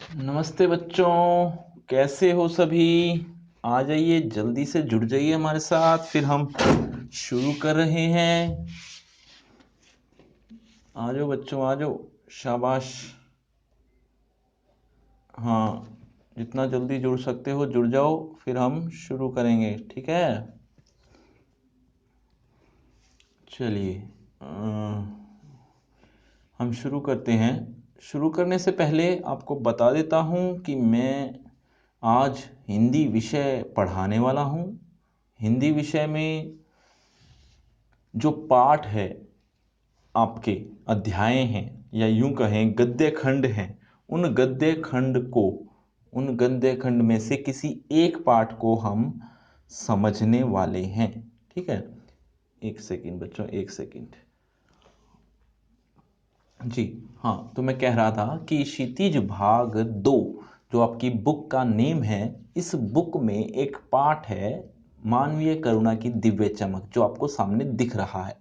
नमस्ते बच्चों, कैसे हो सभी। आ जाइए, जल्दी से जुड़ जाइए हमारे साथ, फिर हम शुरू कर रहे हैं। आ जाओ बच्चों, आ जाओ, शाबाश। हाँ, जितना जल्दी जुड़ सकते हो जुड़ जाओ, फिर हम शुरू करेंगे, ठीक है। चलिए, हम शुरू करते हैं। शुरू करने से पहले आपको बता देता हूँ कि मैं आज हिंदी विषय पढ़ाने वाला हूँ। हिंदी विषय में जो पाठ है, आपके अध्याय हैं, या यूं कहें गद्य खंड हैं, उन गद्य खंड में से किसी एक पाठ को हम समझने वाले हैं, ठीक है। एक सेकंड बच्चों, एक सेकंड। जी हाँ, तो मैं कह रहा था कि क्षितिज भाग 2 जो आपकी बुक का नेम है, इस बुक में एक पाठ है मानवीय करुणा की दिव्य चमक, जो आपको सामने दिख रहा है।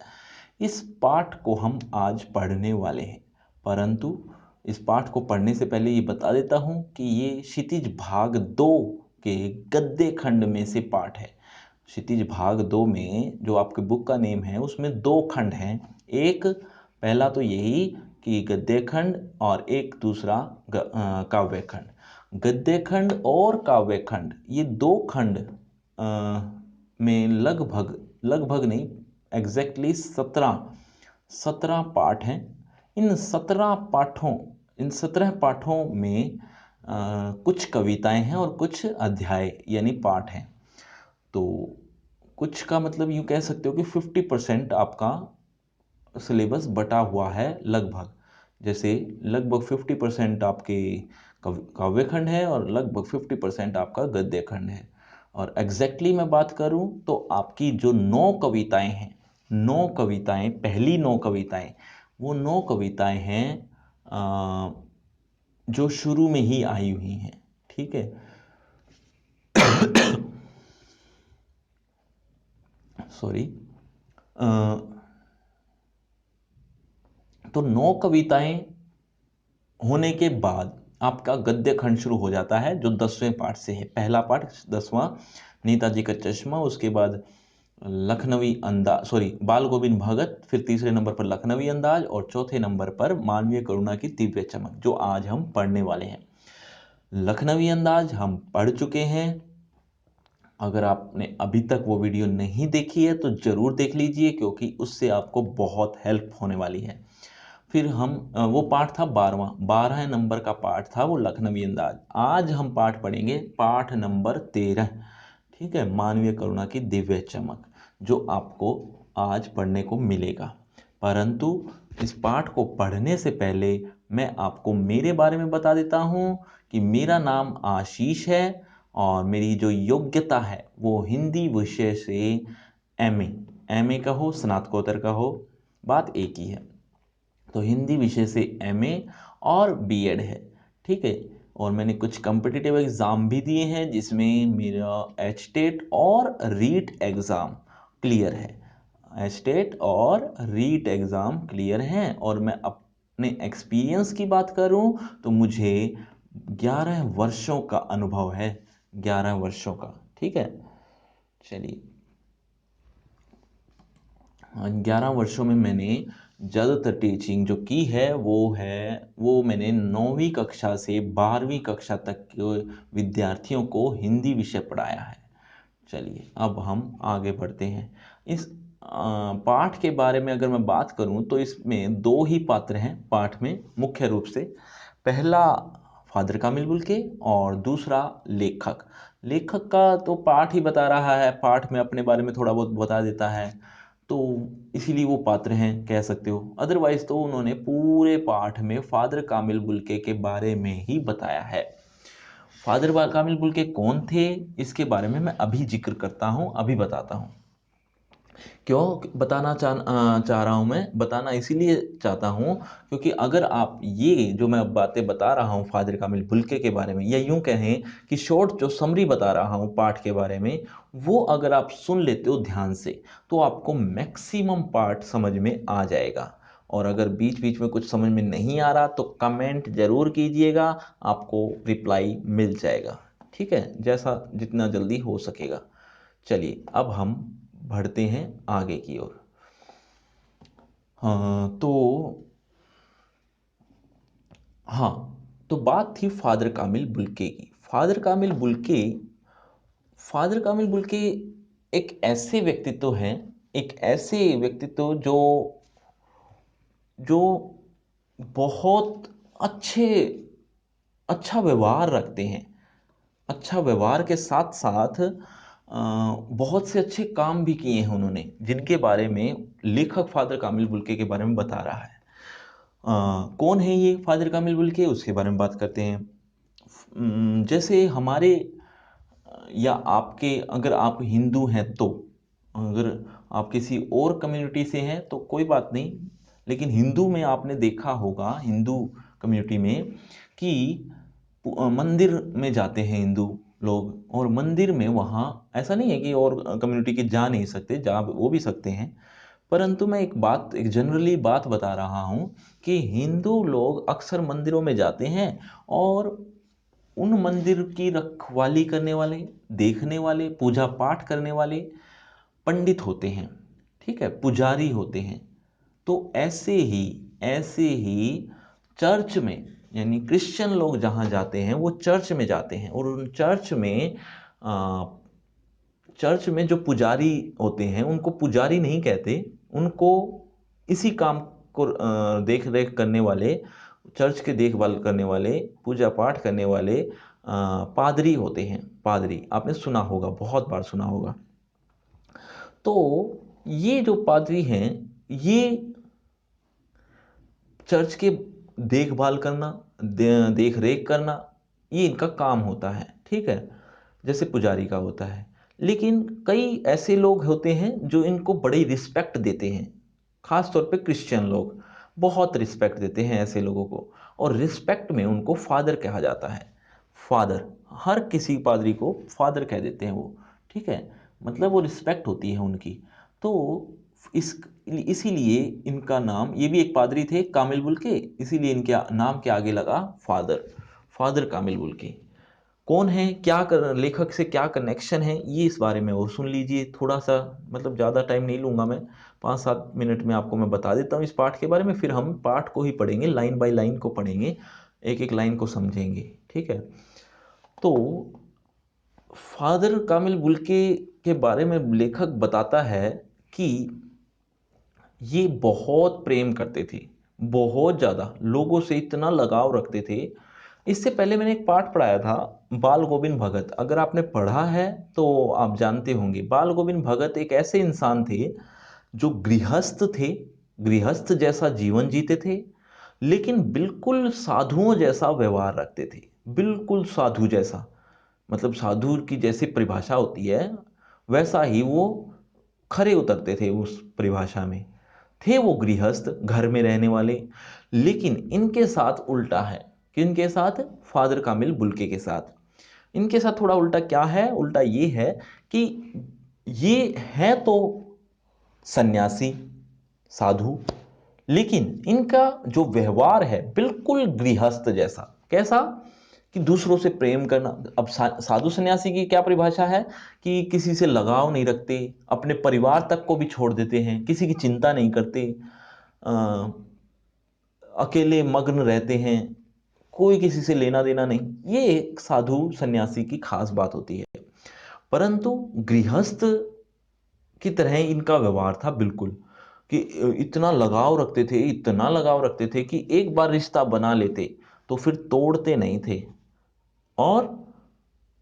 इस पाठ को हम आज पढ़ने वाले हैं, परंतु इस पाठ को पढ़ने से पहले ये बता देता हूँ कि ये क्षितिज भाग 2 के गद्य खंड में से पाठ है। क्षितिज भाग 2 में जो आपके बुक का नेम है, उसमें 2 खंड हैं। एक पहला तो यही कि गद्य खंड, और एक दूसरा काव्य खंड। गद्य खंड और काव्य खंड, ये 2 खंड में लगभग लगभग नहीं, एग्जैक्टली 17 पाठ हैं। इन 17 पाठों में कुछ कविताएं हैं और कुछ अध्याय यानी पाठ हैं। तो कुछ का मतलब यूं कह सकते हो कि 50% आपका सिलेबस बटा हुआ है लगभग। जैसे लगभग 50% आपके काव्य खंड है और लगभग 50% आपका गद्य खंड है। और एग्जैक्टली मैं बात करूं तो आपकी जो 9 कविताएं हैं, 9 कविताएं, पहली 9 कविताएं, वो 9 कविताएं हैं जो शुरू में ही आई हुई हैं, ठीक है। सॉरी। तो 9 कविताएं होने के बाद आपका गद्य खंड शुरू हो जाता है, जो 10वें पाठ से है। पहला पाठ 10वां नेताजी का चश्मा, उसके बाद लखनवी अंदाज, सॉरी, बाल गोविंद भगत, फिर तीसरे नंबर पर लखनवी अंदाज, और चौथे नंबर पर मानवीय करुणा की दिव्य चमक, जो आज हम पढ़ने वाले हैं। लखनवी अंदाज हम पढ़ चुके हैं। अगर आपने अभी तक वो वीडियो नहीं देखी है तो जरूर देख लीजिए, क्योंकि उससे आपको बहुत हेल्प होने वाली है। फिर हम वो पाठ था 12 नंबर का पाठ था वो लखनवी अंदाज। आज हम पाठ पढ़ेंगे पाठ नंबर 13, ठीक है, मानवीय करुणा की दिव्य चमक, जो आपको आज पढ़ने को मिलेगा। परंतु इस पाठ को पढ़ने से पहले मैं आपको मेरे बारे में बता देता हूँ कि मेरा नाम आशीष है, और मेरी जो योग्यता है वो हिंदी विषय से एमए का हो, स्नातकोत्तर का हो, बात एक ही है। तो हिंदी विषय से एमए और बीएड है, ठीक है। और मैंने कुछ कम्पिटिटिव एग्ज़ाम भी दिए हैं, जिसमें मेरा एचटेट और रीट एग्ज़ाम क्लियर है। एचटेट और रीट एग्ज़ाम क्लियर हैं। और मैं अपने एक्सपीरियंस की बात करूं तो मुझे 11 वर्षों का अनुभव है, 11 वर्षों का, ठीक है। चलिए, 11 वर्षों में मैंने ज़्यादातर टीचिंग जो की है वो मैंने 9वीं कक्षा से 12वीं कक्षा तक के विद्यार्थियों को हिंदी विषय पढ़ाया है। चलिए, अब हम आगे बढ़ते हैं। इस पाठ के बारे में अगर मैं बात करूं तो इसमें 2 ही पात्र हैं पाठ में मुख्य रूप से। पहला फादर कामिल बुल्के और दूसरा लेखक। लेखक का तो पाठ ही बता रहा है, पाठ में अपने बारे में थोड़ा बहुत बता देता है, तो इसीलिए वो पात्र हैं कह सकते हो। अदरवाइज तो उन्होंने पूरे पाठ में फादर कामिल बुल्के के बारे में ही बताया है। फादर कामिल बुल्के कौन थे, इसके बारे में मैं अभी जिक्र करता हूँ, अभी बताता हूँ। क्यों चाह रहा हूँ, मैं बताना इसीलिए चाहता हूँ क्योंकि अगर आप ये जो मैं बातें बता रहा हूँ फादर कामिल बुल्के के बारे में, या यूं कहें कि शॉर्ट जो समरी बता रहा हूँ पाठ के बारे में, वो अगर आप सुन लेते हो ध्यान से तो आपको मैक्सिमम पार्ट समझ में आ जाएगा। और अगर बीच बीच में कुछ समझ में नहीं आ रहा तो कमेंट जरूर कीजिएगा, आपको रिप्लाई मिल जाएगा। ठीक है, जैसा जितना जल्दी हो सकेगा। चलिए अब हम बढ़ते हैं आगे की ओर। तो बात थी फादर कामिल बुल्के की। फादर कामिल बुल्के एक ऐसे व्यक्तित्व हैं, एक ऐसे व्यक्तित्व जो जो बहुत अच्छा व्यवहार रखते हैं। अच्छा व्यवहार के साथ साथ बहुत से अच्छे काम भी किए हैं उन्होंने, जिनके बारे में लेखक फादर कामिल बुल्के के बारे में बता रहा है। कौन है ये फादर कामिल बुल्के, उसके बारे में बात करते हैं। जैसे हमारे या आपके, अगर आप हिंदू हैं तो, अगर आप किसी और कम्युनिटी से हैं तो कोई बात नहीं, लेकिन हिंदू में आपने देखा होगा, हिंदू कम्युनिटी में, कि मंदिर में जाते हैं हिंदू लोग, और मंदिर में वहाँ ऐसा नहीं है कि और कम्युनिटी के जा नहीं सकते, जा वो भी सकते हैं, परंतु मैं एक जनरली बात बता रहा हूँ कि हिंदू लोग अक्सर मंदिरों में जाते हैं और उन मंदिर की रखवाली करने वाले, देखने वाले, पूजा पाठ करने वाले पंडित होते हैं। ठीक है, पुजारी होते हैं। तो ऐसे ही चर्च में, यानी क्रिश्चियन लोग जहाँ जाते हैं वो चर्च में जाते हैं, और उन चर्च में जो पुजारी होते हैं उनको पुजारी नहीं कहते, उनको इसी काम को देख रेख करने वाले, चर्च के देखभाल करने वाले, पूजा पाठ करने वाले पादरी होते हैं। पादरी आपने सुना होगा, बहुत बार सुना होगा। तो ये जो पादरी हैं, ये चर्च के देखभाल करना, देख रेख करना, ये इनका काम होता है। ठीक है, जैसे पुजारी का होता है। लेकिन कई ऐसे लोग होते हैं जो इनको बड़ी रिस्पेक्ट देते हैं, खास तौर पे क्रिश्चियन लोग बहुत रिस्पेक्ट देते हैं ऐसे लोगों को, और रिस्पेक्ट में उनको फादर कहा जाता है। फादर, हर किसी पादरी को फादर कह देते हैं वो। ठीक है, मतलब वो रिस्पेक्ट होती है उनकी। तो इस इसीलिए इनका नाम, ये भी एक पादरी थे कामिल बुल्के, इसीलिए इनके नाम के आगे लगा फादर, फादर कामिल बुल्के। कौन है, क्या कर, लेखक से क्या कनेक्शन है, ये इस बारे में और सुन लीजिए थोड़ा सा। मतलब ज़्यादा टाइम नहीं लूँगा मैं, 5-7 मिनट में आपको मैं बता देता हूँ इस पाठ के बारे में, फिर हम पाठ को ही पढ़ेंगे, लाइन बाय लाइन को पढ़ेंगे, एक एक लाइन को समझेंगे। ठीक है, तो फादर कामिल बुल्के के बारे में लेखक बताता है कि ये बहुत प्रेम करते थे, बहुत ज़्यादा लोगों से इतना लगाव रखते थे। इससे पहले मैंने एक पाठ पढ़ाया था, बाल गोविंद भगत, अगर आपने पढ़ा है तो आप जानते होंगे। बाल गोविंद भगत एक ऐसे इंसान थे जो गृहस्थ थे, गृहस्थ जैसा जीवन जीते थे, लेकिन बिल्कुल साधुओं जैसा व्यवहार रखते थे, बिल्कुल साधु जैसा। मतलब साधु की जैसी परिभाषा होती है वैसा ही वो खरे उतरते थे उस परिभाषा में। थे वो गृहस्थ, घर में रहने वाले। लेकिन इनके साथ उल्टा है, किनके साथ, फादर कामिल बुल्के के साथ। इनके साथ थोड़ा उल्टा क्या है, उल्टा ये है कि ये है तो सन्यासी, साधु, लेकिन इनका जो व्यवहार है बिल्कुल गृहस्थ जैसा। कैसा, कि दूसरों से प्रेम करना। अब साधु सन्यासी की क्या परिभाषा है, कि किसी से लगाव नहीं रखते, अपने परिवार तक को भी छोड़ देते हैं, किसी की चिंता नहीं करते, अकेले मग्न रहते हैं, कोई किसी से लेना देना नहीं। ये एक साधु सन्यासी की खास बात होती है। परंतु गृहस्थ की तरह इनका व्यवहार था बिल्कुल, कि इतना लगाव रखते थे, इतना लगाव रखते थे कि एक बार रिश्ता बना लेते तो फिर तोड़ते नहीं थे। और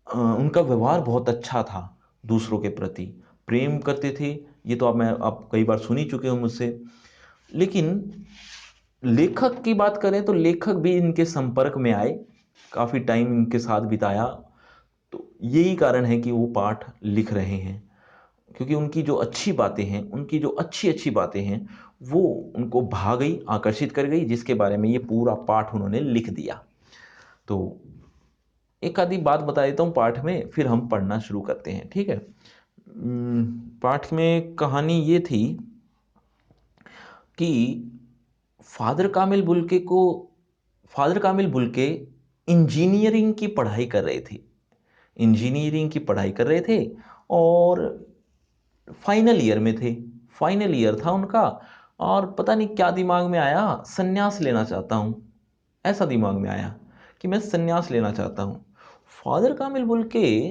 उनका व्यवहार बहुत अच्छा था, दूसरों के प्रति प्रेम करते थे। ये तो आप कई बार सुन ही चुके हो मुझसे। लेकिन लेखक की बात करें तो लेखक भी इनके संपर्क में आए, काफ़ी टाइम इनके साथ बिताया, तो यही कारण है कि वो पाठ लिख रहे हैं, क्योंकि उनकी जो अच्छी बातें हैं, उनकी जो अच्छी अच्छी बातें हैं, वो उनको भा गई, आकर्षित कर गई, जिसके बारे में ये पूरा पाठ उन्होंने लिख दिया। तो एक आधी बात बता देता हूँ पाठ में, फिर हम पढ़ना शुरू करते हैं। ठीक है, पाठ में कहानी ये थी कि फादर कामिल बुल्के को फादर कामिल बुल्के इंजीनियरिंग की पढ़ाई कर रहे थे, इंजीनियरिंग की पढ़ाई कर रहे थे और फाइनल ईयर में थे, फाइनल ईयर था उनका। और पता नहीं क्या दिमाग में आया, संन्यास लेना चाहता हूँ, ऐसा दिमाग में आया कि मैं संन्यास लेना चाहता हूँ। फादर कामिल बुल्के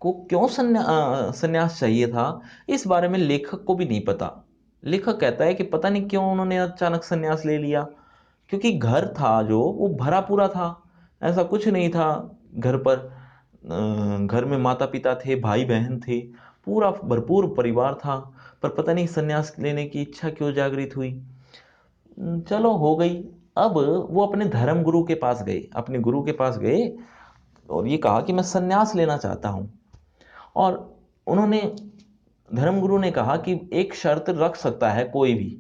को क्यों संन्यास चाहिए था, इस बारे में लेखक को भी नहीं पता। लेखक कहता है कि पता नहीं क्यों उन्होंने अचानक संन्यास ले लिया, क्योंकि घर था जो वो भरा पूरा था, ऐसा कुछ नहीं था घर पर। घर में माता पिता थे, भाई बहन थे, पूरा भरपूर परिवार था, पर पता नहीं संन्यास लेने की इच्छा क्यों जागृत हुई। चलो हो गई। अब वो अपने धर्म गुरु के पास गए, अपने गुरु के पास गए और ये कहा कि मैं संन्यास लेना चाहता हूँ। और उन्होंने, धर्मगुरु ने कहा कि एक शर्त रख सकता है कोई भी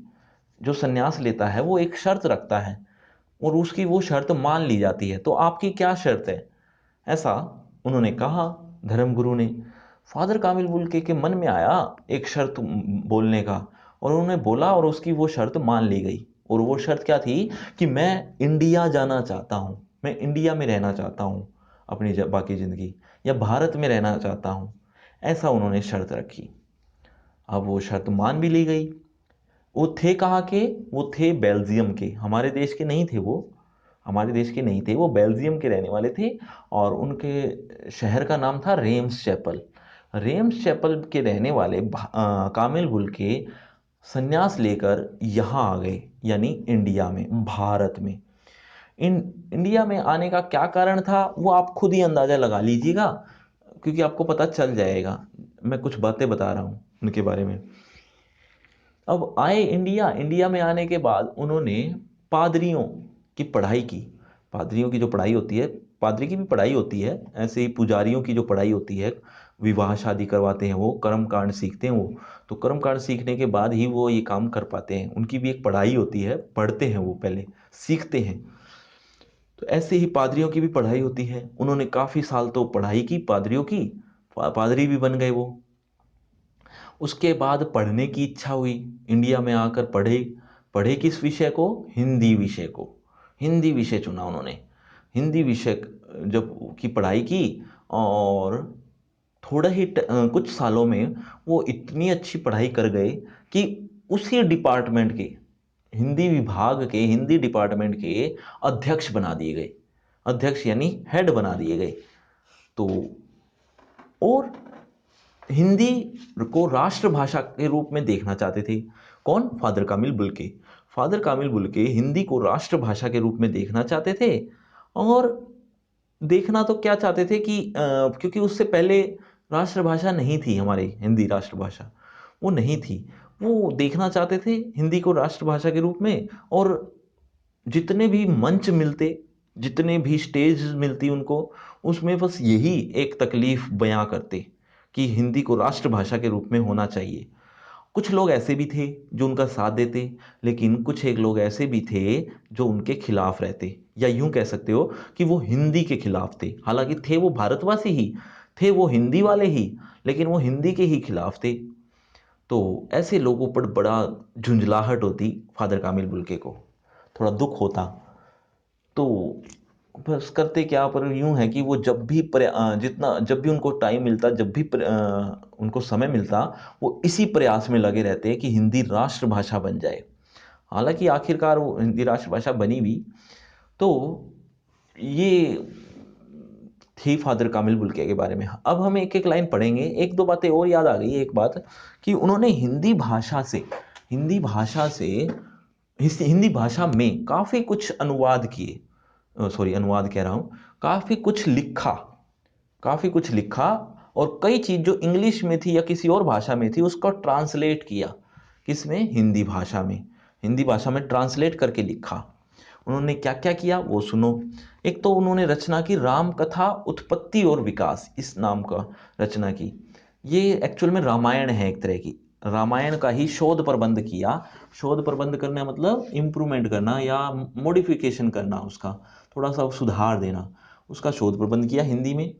जो सन्यास लेता है, वो एक शर्त रखता है और उसकी वो शर्त मान ली जाती है, तो आपकी क्या शर्त है, ऐसा उन्होंने कहा धर्मगुरु ने। फादर कामिल बुल्के के मन में आया एक शर्त बोलने का, और उन्होंने बोला और उसकी वो शर्त मान ली गई। और वो शर्त क्या थी कि मैं इंडिया जाना चाहता हूँ, मैं इंडिया में रहना चाहता हूँ अपनी बाकी ज़िंदगी, या भारत में रहना चाहता हूँ, ऐसा उन्होंने शर्त रखी। अब वो शर्त मान भी ली गई। वो थे कहाँ के, वो थे बेल्जियम के, हमारे देश के नहीं थे, वो हमारे देश के नहीं थे, वो बेल्जियम के रहने वाले थे। और उनके शहर का नाम था रेम्स चैपल। रेम्स चैपल के रहने वाले कामिल बुल्के संन्यास लेकर यहाँ आ गए, यानी इंडिया में, भारत में। इंडिया में आने का क्या कारण था वो आप खुद ही अंदाज़ा लगा लीजिएगा, क्योंकि आपको पता चल जाएगा। मैं कुछ बातें बता रहा हूँ उनके बारे में। अब आए इंडिया, इंडिया में आने के बाद उन्होंने पादरियों की पढ़ाई की। पादरियों की जो पढ़ाई होती है, पादरी की भी पढ़ाई होती है, ऐसे ही पुजारियों की जो पढ़ाई होती है, विवाह शादी करवाते हैं वो, कर्म कांड सीखते हैं वो, तो कर्म कांड सीखने के बाद ही वो ये काम कर पाते हैं, उनकी भी एक पढ़ाई होती है, पढ़ते हैं वो, पहले सीखते हैं। तो ऐसे ही पादरियों की भी पढ़ाई होती है। उन्होंने काफ़ी साल तो पढ़ाई की पादरियों की, पादरी भी बन गए वो। उसके बाद पढ़ने की इच्छा हुई, इंडिया में आकर पढ़े। पढ़े किस विषय को, हिंदी विषय को, हिंदी विषय चुना उन्होंने। हिंदी विषय जब की पढ़ाई की, और थोड़ा ही कुछ सालों में वो इतनी अच्छी पढ़ाई कर गए कि उसी डिपार्टमेंट के, हिंदी विभाग के, हिंदी डिपार्टमेंट के अध्यक्ष बना दिए गए। अध्यक्ष यानी हेड बना दिए गए। तो और हिंदी को राष्ट्रभाषा के रूप में देखना चाहते थे। कौन, फादर कामिल बुल्के। फादर कामिल बुल्के हिंदी को राष्ट्रभाषा के रूप में देखना चाहते थे। और देखना तो क्या चाहते थे कि क्योंकि उससे पहले राष्ट्रभाषा नहीं थी, हमारी हिंदी राष्ट्रभाषा वो नहीं थी, वो देखना चाहते थे हिंदी को राष्ट्रभाषा के रूप में। और जितने भी मंच मिलते, जितने भी स्टेज मिलती उनको, उसमें बस यही एक तकलीफ बयां करते कि हिंदी को राष्ट्रभाषा के रूप में होना चाहिए। कुछ लोग ऐसे भी थे जो उनका साथ देते, लेकिन कुछ एक लोग ऐसे भी थे जो उनके खिलाफ रहते, या यूं कह सकते हो कि वो हिंदी के खिलाफ थे। हालांकि थे वो भारतवासी ही, थे वो हिंदी वाले ही, लेकिन वो हिंदी के ही खिलाफ थे। तो ऐसे लोगों पर बड़ा झुंझलाहट होती, फादर कामिल बुल्के को थोड़ा दुख होता। तो बस करते क्या, पर यूं है कि वो जब भी जितना, जब भी उनको टाइम मिलता, जब भी उनको समय मिलता, वो इसी प्रयास में लगे रहते कि हिंदी राष्ट्रभाषा बन जाए। हालांकि आखिरकार वो हिंदी राष्ट्रभाषा बनी भी। तो ये थी फादर कामिल बुल्के के बारे में। अब हम एक एक लाइन पढ़ेंगे। एक दो बातें और याद आ गई। एक बात कि उन्होंने हिंदी भाषा से, हिंदी भाषा से, हिंदी भाषा में काफ़ी कुछ अनुवाद किए, सॉरी अनुवाद कह रहा हूँ, काफ़ी कुछ लिखा, काफ़ी कुछ लिखा। और कई चीज़ जो इंग्लिश में थी या किसी और भाषा में थी, उसको ट्रांसलेट किया। किसमें, हिंदी भाषा में, हिंदी भाषा में ट्रांसलेट करके लिखा। उन्होंने क्या क्या किया वो सुनो। एक तो उन्होंने रचना की राम कथा उत्पत्ति और विकास, इस नाम का रचना की। ये एक्चुअल में रामायण है एक तरह की, रामायण का ही शोध प्रबंध किया। शोध प्रबंध करना मतलब इम्प्रूवमेंट करना या मॉडिफिकेशन करना, उसका थोड़ा सा सुधार देना, उसका शोध प्रबंध किया हिंदी में।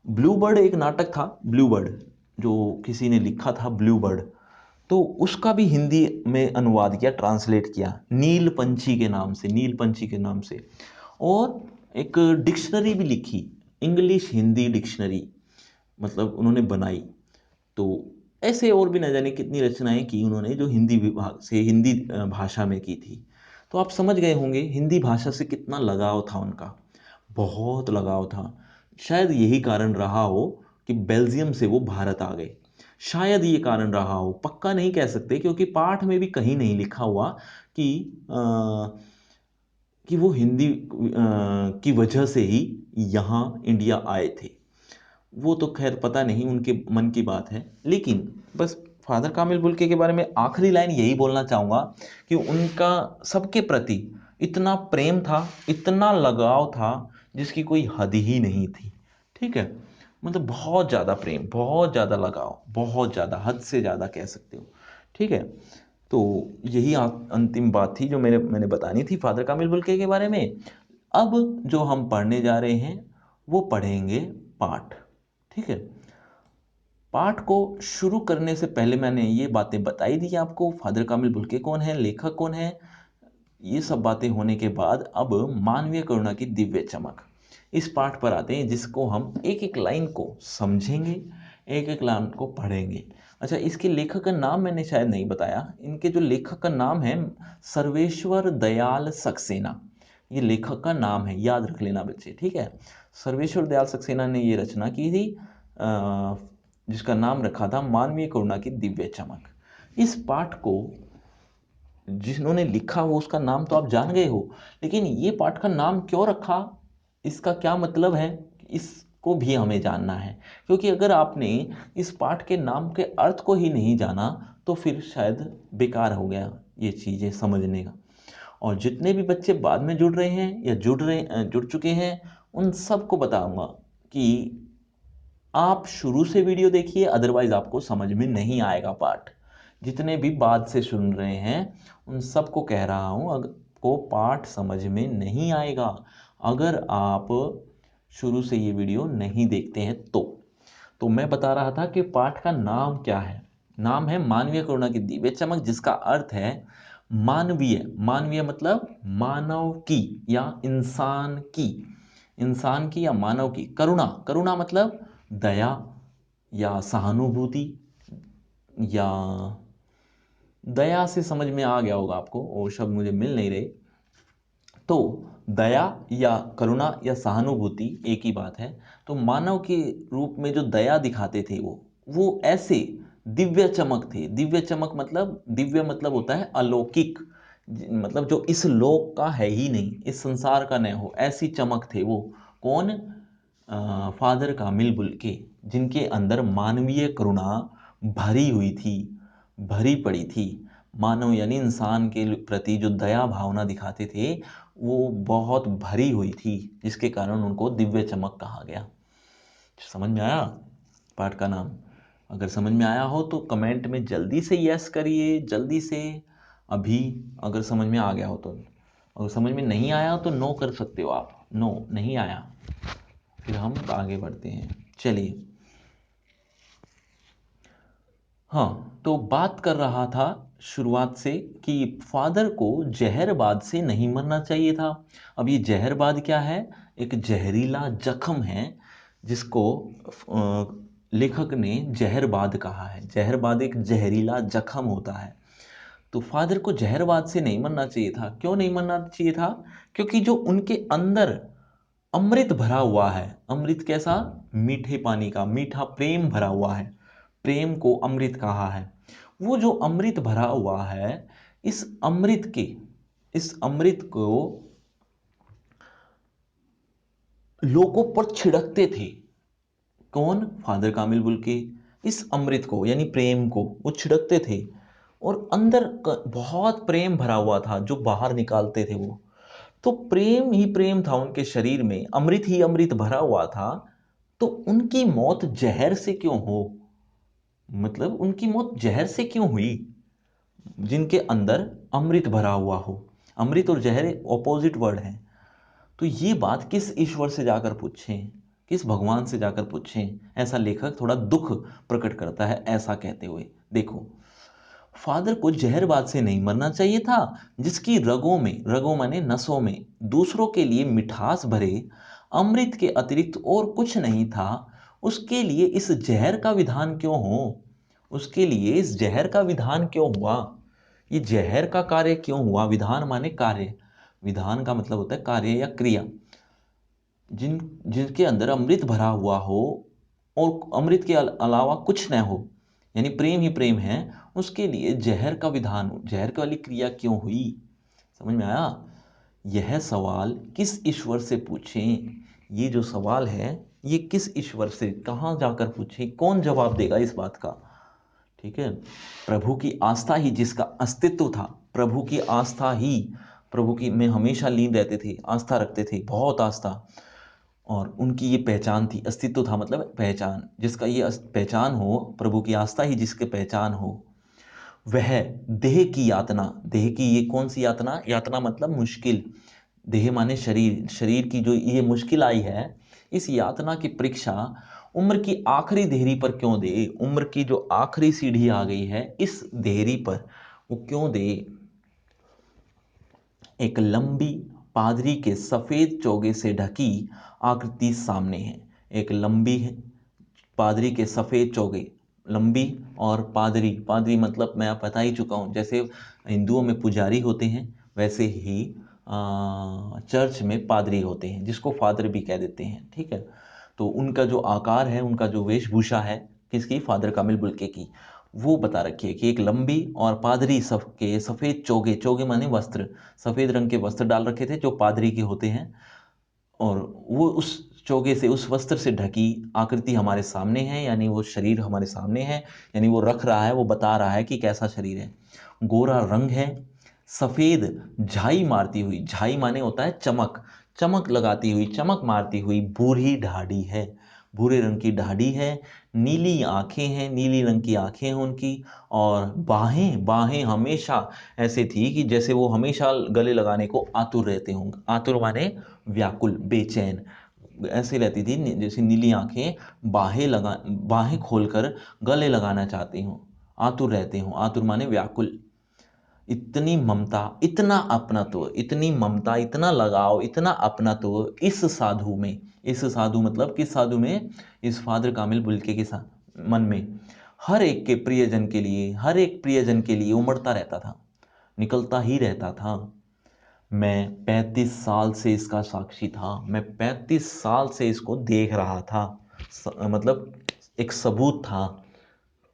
ब्लू बर्ड एक नाटक था, ब्लू बर्ड जो किसी ने लिखा था, ब्लू बर्ड। तो उसका भी हिंदी में अनुवाद किया, ट्रांसलेट किया नीलपंछी के नाम से, नीलपंछी के नाम से। और एक डिक्शनरी भी लिखी, इंग्लिश हिंदी डिक्शनरी, मतलब उन्होंने बनाई। तो ऐसे और भी न जाने कितनी रचनाएं की उन्होंने, जो हिंदी विभाग से, हिंदी भाषा में की थी। तो आप समझ गए होंगे हिंदी भाषा से कितना लगाव था उनका, बहुत लगाव था। शायद यही कारण रहा हो कि बेल्जियम से वो भारत आ गए, शायद ये कारण रहा हो, पक्का नहीं कह सकते, क्योंकि पाठ में भी कहीं नहीं लिखा हुआ कि वो हिंदी की वजह से ही यहाँ इंडिया आए थे। वो तो खैर पता नहीं, उनके मन की बात है। लेकिन बस फादर कामिल बुल्के के बारे में आखिरी लाइन यही बोलना चाहूँगा कि उनका सबके प्रति इतना प्रेम था, इतना लगाव था, जिसकी कोई हद ही नहीं थी। ठीक है, मतलब बहुत ज़्यादा प्रेम, बहुत ज़्यादा लगाव, बहुत ज़्यादा, हद से ज़्यादा कह सकते हो। ठीक है, तो यही अंतिम बात थी जो मैंने बतानी थी फादर कामिल बुल्के के बारे में। अब जो हम पढ़ने जा रहे हैं वो पढ़ेंगे पाठ। ठीक है, पाठ को शुरू करने से पहले मैंने ये बातें बताई दी आपको, फादर कामिल बुल्के कौन है, लेखक कौन है, ये सब बातें होने के बाद अब मानवीय करुणा की दिव्य चमक, इस पाठ पर आते हैं, जिसको हम एक एक लाइन को समझेंगे, एक एक लाइन को पढ़ेंगे। अच्छा, इसके लेखक का नाम मैंने शायद नहीं बताया। इनके जो लेखक का नाम है सर्वेश्वर दयाल सक्सेना, ये लेखक का नाम है, याद रख लेना बच्चे। ठीक है, सर्वेश्वर दयाल सक्सेना ने ये रचना की थी, जिसका नाम रखा था मानवीय करुणा की दिव्य चमक। इस पाठ को जिन्होंने लिखा हो उसका नाम तो आप जान गए हो, लेकिन ये पाठ का नाम क्यों रखा, इसका क्या मतलब है, इसको भी हमें जानना है। क्योंकि अगर आपने इस पाठ के नाम के अर्थ को ही नहीं जाना तो फिर शायद बेकार हो गया ये चीज़ें समझने का। और जितने भी बच्चे बाद में जुड़ रहे हैं या जुड़ चुके हैं, उन सबको बताऊंगा कि आप शुरू से वीडियो देखिए, अदरवाइज आपको समझ में नहीं आएगा पाठ। जितने भी बाद से सुन रहे हैं उन सबको कह रहा हूं, आपको पाठ समझ में नहीं आएगा अगर आप शुरू से ये वीडियो नहीं देखते हैं। तो मैं बता रहा था कि पाठ का नाम क्या है। नाम है मानवीय करुणा की दिव्य चमक, जिसका अर्थ है मानवीय। मानवीय मतलब मानव की या इंसान की, इंसान की या मानव की। करुणा, करुणा मतलब दया या सहानुभूति, या दया से समझ में आ गया होगा आपको, वो शब्द मुझे मिल नहीं रहे। तो दया या करुणा या सहानुभूति एक ही बात है। तो मानव के रूप में जो दया दिखाते थे वो ऐसे दिव्य चमक थे। दिव्य चमक मतलब, दिव्य मतलब होता है अलौकिक, मतलब जो इस लोक का है ही नहीं, इस संसार का न हो, ऐसी चमक थे वो। कौन? फादर कामिल बुल्के, जिनके अंदर मानवीय करुणा भरी हुई थी, भरी पड़ी थी। मानव यानी इंसान के प्रति जो दया भावना दिखाते थे वो बहुत भरी हुई थी, जिसके कारण उनको दिव्य चमक कहा गया। समझ में आया पाठ का नाम? अगर समझ में आया हो तो कमेंट में जल्दी से यस करिए, जल्दी से, अभी अगर समझ में आ गया हो तो। अगर समझ में नहीं आया तो नो कर सकते हो आप, नो नहीं आया, फिर हम आगे बढ़ते हैं। चलिए, हाँ, तो बात कर रहा था शुरुआत से कि फादर को जहरबाद से नहीं मरना चाहिए था। अब ये जहरबाद क्या है? एक जहरीला जख्म है, जिसको लेखक ने जहरबाद कहा है। जहरबाद एक जहरीला जख्म होता है। तो फादर को जहरबाद से नहीं मरना चाहिए था। क्यों नहीं मरना चाहिए था? क्योंकि जो उनके अंदर अमृत भरा हुआ है, अमृत कैसा? मीठे पानी का, मीठा प्रेम भरा हुआ है, प्रेम को अमृत कहा है। वो जो अमृत भरा हुआ है, इस अमृत को लोगों पर छिड़कते थे। कौन? फादर कामिल बुल्के। इस अमृत को यानी प्रेम को वो छिड़कते थे, और अंदर बहुत प्रेम भरा हुआ था जो बाहर निकालते थे वो। तो प्रेम ही प्रेम था उनके शरीर में, अमृत ही अमृत भरा हुआ था। तो उनकी मौत जहर से क्यों हो? मतलब उनकी मौत जहर से क्यों हुई? जिनके अंदर अमृत भरा हुआ हो। अमृत और जहर ऑपोजिट वर्ड है। तो ये बात किस ईश्वर से जाकर पूछें, किस भगवान से जाकर पूछें? ऐसा लेखक थोड़ा दुख प्रकट करता है ऐसा कहते हुए। देखो, फादर को जहरबाद से नहीं मरना चाहिए था, जिसकी रगों माने नसों में दूसरों के लिए मिठास भरे अमृत के अतिरिक्त और कुछ नहीं था, उसके लिए इस जहर का विधान क्यों हो? उसके लिए इस जहर का विधान क्यों हुआ? ये जहर का कार्य क्यों हुआ? विधान माने कार्य, विधान का मतलब होता है कार्य या क्रिया। जिनके अंदर अमृत भरा हुआ हो और अमृत के अलावा कुछ न हो, यानी प्रेम ही प्रेम है, उसके लिए जहर का विधान, जहर वाली क्रिया क्यों हुई? समझ में आया? यह सवाल किस ईश्वर से पूछें? ये जो सवाल है ये किस ईश्वर से, कहाँ जाकर पूछें? कौन जवाब देगा इस बात का? ठीक है, प्रभु की आस्था ही जिसका अस्तित्व था, प्रभु की आस्था ही, प्रभु की में हमेशा लीन रहते थे, आस्था रखते थे, बहुत आस्था, और उनकी ये पहचान थी, अस्तित्व था मतलब पहचान, जिसका ये पहचान हो, प्रभु की आस्था ही जिसके पहचान हो, वह देह की यातना, देह की ये कौन सी यातना? यातना मतलब मुश्किल, देह माने शरीर, शरीर की जो ये मुश्किल आई है, इस यातना की परीक्षा उम्र की आखिरी देहरी पर क्यों दे? उम्र की जो आखिरी सीढ़ी आ गई है इस देहरी पर वो क्यों दे? एक लंबी पादरी के सफेद चोगे से ढकी आकृति सामने है। एक लंबी पादरी के सफेद चोगे, लंबी और पादरी, पादरी मतलब मैं बता ही चुका हूँ, जैसे हिंदुओं में पुजारी होते हैं वैसे ही चर्च में पादरी होते हैं, जिसको फादर भी कह देते हैं। ठीक है, तो उनका जो आकार है, उनका जो वेशभूषा है, किसकी? फादर कामिल बुल्के की, वो बता रखी है कि एक लंबी और पादरी सब के सफेद चोगे, चोगे माने वस्त्र, सफेद रंग के वस्त्र डाल रखे थे जो पादरी के होते हैं, और वो उस चोगे से, उस वस्त्र से ढकी आकृति हमारे सामने है, यानी वो शरीर हमारे सामने है, यानी वो रख रहा है, वो बता रहा है कि कैसा शरीर है। गोरा रंग है, सफेद झाई मारती हुई, झाई माने होता है चमक, चमक लगाती हुई, चमक मारती हुई बूढ़ी ढाढ़ी है, भूरे रंग की ढाढ़ी है, नीली आंखें हैं, नीली रंग की आंखें हैं उनकी, और बाहें, बाहें हमेशा ऐसे थी कि जैसे वो हमेशा गले लगाने को आतुर रहते होंगे, आतुर माने व्याकुल, बेचैन, ऐसे रहती थी, जैसे नीली आंखें, बाहें खोलकर गले लगाना चाहती हूँ, आतुर रहते हूँ, आतुर माने व्याकुल। इतनी ममता, इतना अपनत्व, इतनी ममता, इतना लगाव, इतना अपनत्व इस साधु में, इस साधु मतलब किस साधु में? इस फादर कामिल बुल्के के मन में हर एक के प्रियजन के लिए, हर एक प्रियजन के लिए उमड़ता रहता था, निकलता ही रहता था। मैं 35 साल से इसका साक्षी था, मैं 35 साल से इसको देख रहा था, मतलब एक सबूत था।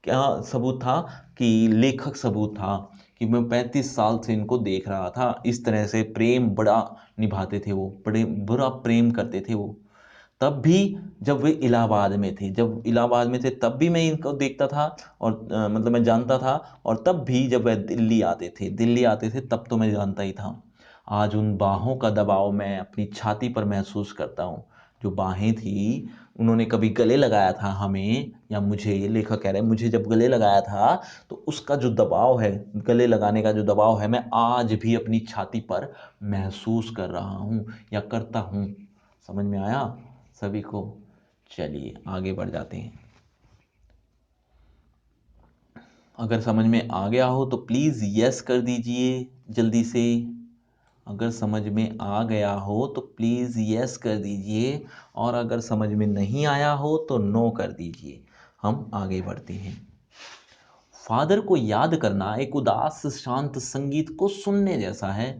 क्या सबूत था? कि लेखक सबूत था कि मैं 35 साल से इनको देख रहा था, इस तरह से प्रेम बड़ा निभाते थे वो, बड़े बुरा प्रेम करते थे वो। तब भी जब वे इलाहाबाद में थे, जब इलाहाबाद में थे तब भी मैं इनको देखता था, और मतलब मैं जानता था, और तब भी जब वह दिल्ली आते थे, दिल्ली आते थे तब तो मैं जानता ही था। आज उन बाहों का दबाव मैं अपनी छाती पर महसूस करता हूँ, जो बाहें थी, उन्होंने कभी गले लगाया था हमें, या मुझे, ये लेखक कह रहे हैं, मुझे जब गले लगाया था तो उसका जो दबाव है, गले लगाने का जो दबाव है, मैं आज भी अपनी छाती पर महसूस कर रहा हूँ या करता हूँ। समझ में आया सभी को? चलिए आगे बढ़ जाते हैं। अगर समझ में आ गया हो तो प्लीज़ यस कर दीजिए जल्दी से। अगर समझ में आ गया हो तो प्लीज़ यस कर दीजिए, और अगर समझ में नहीं आया हो तो नो कर दीजिए। हम आगे बढ़ते हैं। फादर को याद करना एक उदास शांत संगीत को सुनने जैसा है।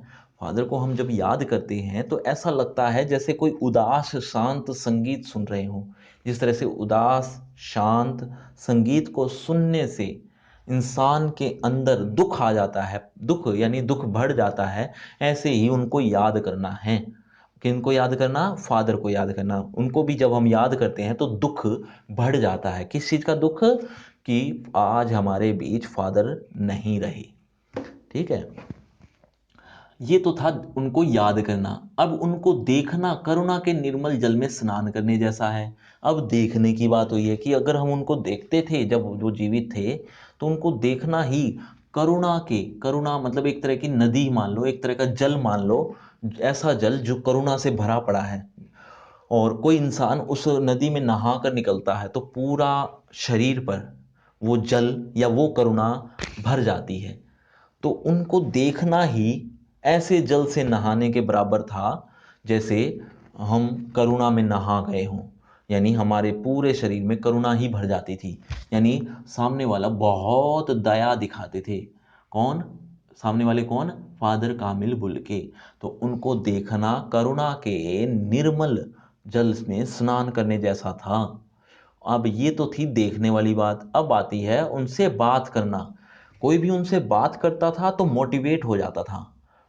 फादर को हम जब याद करते हैं तो ऐसा लगता है जैसे कोई उदास शांत संगीत सुन रहे हो। जिस तरह से उदास शांत संगीत को सुनने से इंसान के अंदर दुख आ जाता है, दुख यानी दुख बढ़ जाता है, ऐसे ही उनको याद करना है। किनको याद करना? फादर को याद करना। उनको भी जब हम याद करते हैं तो दुख बढ़ जाता है। किस चीज़ का दुख? कि आज हमारे बीच फादर नहीं रहे। ठीक है, ये तो था उनको याद करना। अब उनको देखना करुणा के निर्मल जल में स्नान करने जैसा है। अब देखने की बात हुई है कि अगर हम उनको देखते थे जब वो जीवित थे, तो उनको देखना ही करुणा के, करुणा मतलब एक तरह की नदी मान लो, एक तरह का जल मान लो, ऐसा जल जो करुणा से भरा पड़ा है। और कोई इंसान उस नदी में नहा कर निकलता है तो पूरा शरीर पर, वो जल या वो करुणा भर जाती है। तो उनको देखना ही ऐसे जल से नहाने के बराबर था जैसे हम करुणा में नहा गए हों, यानी हमारे पूरे शरीर में करुणा ही भर जाती थी। यानी सामने वाला बहुत दया दिखाते थे। कौन? सामने वाले कौन? फादर कामिल बुल्के। तो उनको देखना करुणा के निर्मल जल में स्नान करने जैसा था। अब ये तो थी देखने वाली बात। अब आती है उनसे बात करना। कोई भी उनसे बात करता था तो मोटिवेट हो जाता था।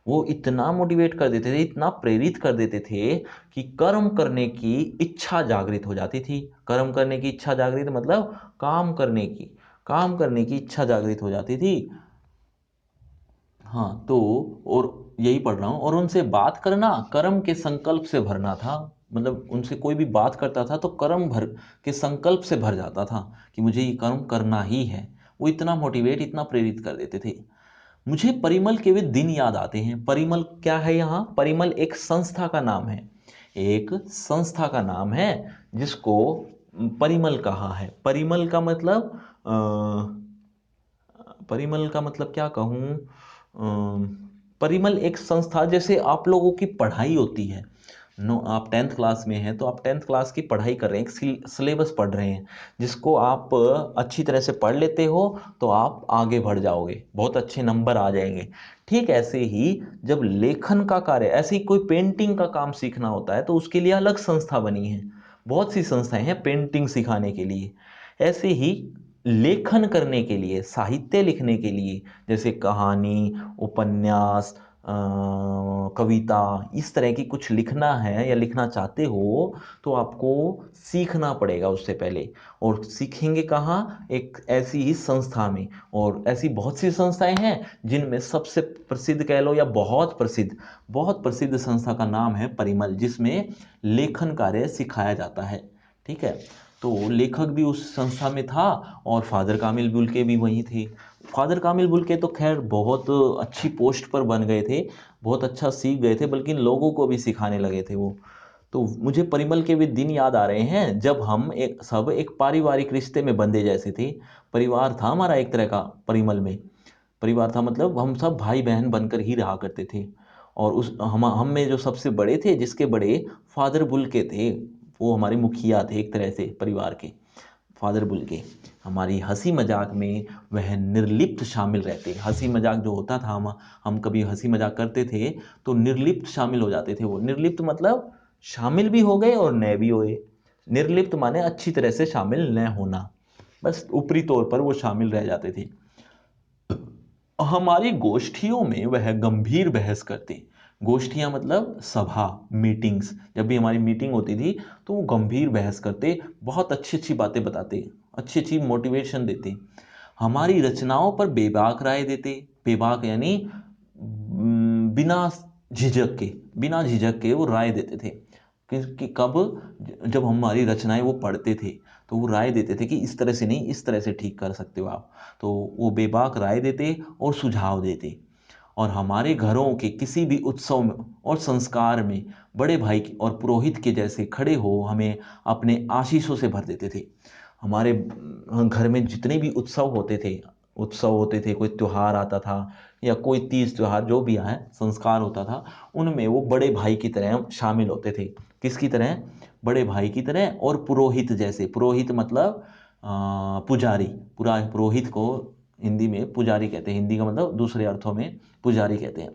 वो इतना मोटिवेट कर देते थे, इतना प्रेरित कर देते थे कि कर्म करने की इच्छा जागृत हो जाती थी। कर्म करने की इच्छा जागृत मतलब काम करने की इच्छा जागृत हो जाती थी। हाँ, तो और यही पढ़ रहा हूँ। और उनसे बात करना कर्म के संकल्प से भरना था। मतलब उनसे कोई भी बात करता था तो कर्म भर के संकल्प से भर जाता था कि मुझे ये कर्म करना ही है। वो इतना मोटिवेट, इतना प्रेरित कर देते थे। मुझे परिमल के वे दिन याद आते हैं। परिमल क्या है? यहाँ परिमल एक संस्था का नाम है। एक संस्था का नाम है जिसको परिमल कहा है। परिमल का मतलब परिमल का मतलब क्या कहूँ? परिमल एक संस्था, जैसे आप लोगों की पढ़ाई होती है। नो, आप 10th क्लास में हैं तो आप 10th क्लास की पढ़ाई कर रहे हैं, एक सिलेबस पढ़ रहे हैं जिसको आप अच्छी तरह से पढ़ लेते हो तो आप आगे बढ़ जाओगे, बहुत अच्छे नंबर आ जाएंगे। ठीक ऐसे ही जब लेखन का कार्य, ऐसे ही कोई पेंटिंग का काम सीखना होता है तो उसके लिए अलग संस्था बनी है। बहुत सी संस्थाएं हैं पेंटिंग सिखाने के लिए। ऐसे ही लेखन करने के लिए, साहित्य लिखने के लिए, जैसे कहानी, उपन्यास, कविता, इस तरह की कुछ लिखना है या लिखना चाहते हो तो आपको सीखना पड़ेगा उससे पहले। और सीखेंगे कहाँ? एक ऐसी ही संस्था में। और ऐसी बहुत सी संस्थाएं हैं जिनमें सबसे प्रसिद्ध कह लो या बहुत प्रसिद्ध संस्था का नाम है परिमल, जिसमें लेखन कार्य सिखाया जाता है। ठीक है, तो लेखक भी उस संस्था में था और फादर कामिल बुल्के भी वही थे। फादर कामिल बुल्के तो खैर बहुत अच्छी पोस्ट पर बन गए थे, बहुत अच्छा सीख गए थे, बल्कि लोगों को भी सिखाने लगे थे वो। तो मुझे परिमल के भी दिन याद आ रहे हैं जब हम एक पारिवारिक रिश्ते में बंधे जैसे थे। परिवार था हमारा एक तरह का परिमल में। परिवार था मतलब हम सब भाई बहन बनकर ही रहा करते थे। और उस हम में जो सबसे बड़े थे, जिसके बड़े फादर बुल्के थे, वो हमारे मुखिया थे एक तरह से परिवार के। फादर बुल्के हमारी हंसी मजाक में वह निर्लिप्त शामिल रहते। हंसी मजाक जो होता था, हम कभी हंसी मजाक करते थे तो निर्लिप्त शामिल हो जाते थे। वो निर्लिप्त मतलब शामिल भी हो गए और न भी हुए। निर्लिप्त माने अच्छी तरह से शामिल न होना, बस ऊपरी तौर पर वो शामिल रह जाते थे। हमारी गोष्ठियों में वह गंभीर बहस करते। गोष्ठियां मतलब सभा, मीटिंग्स। जब भी हमारी मीटिंग होती थी तो वो गंभीर बहस करते, बहुत अच्छी अच्छी बातें बताते, अच्छी अच्छी मोटिवेशन देते। हमारी रचनाओं पर बेबाक राय देते। बेबाक यानी बिना झिझक के वो राय देते थे। कि कब? जब हमारी रचनाएं वो पढ़ते थे तो वो राय देते थे कि इस तरह से नहीं, इस तरह से ठीक कर सकते हो आप। तो वो बेबाक राय देते और सुझाव देते। और हमारे घरों के किसी भी उत्सव में और संस्कार में बड़े भाई और पुरोहित के जैसे खड़े हो हमें अपने आशीषों से भर देते थे। हमारे घर में जितने भी उत्सव होते थे, कोई त्योहार आता था या कोई तीज त्योहार जो भी आए, संस्कार होता था, उनमें वो बड़े भाई की तरह शामिल होते थे। किसकी तरह? बड़े भाई की तरह। और पुरोहित जैसे, पुरोहित मतलब पुजारी। पूरा पुरोहित को हिंदी में पुजारी कहते हैं, हिंदी का मतलब दूसरे अर्थों में पुजारी कहते हैं।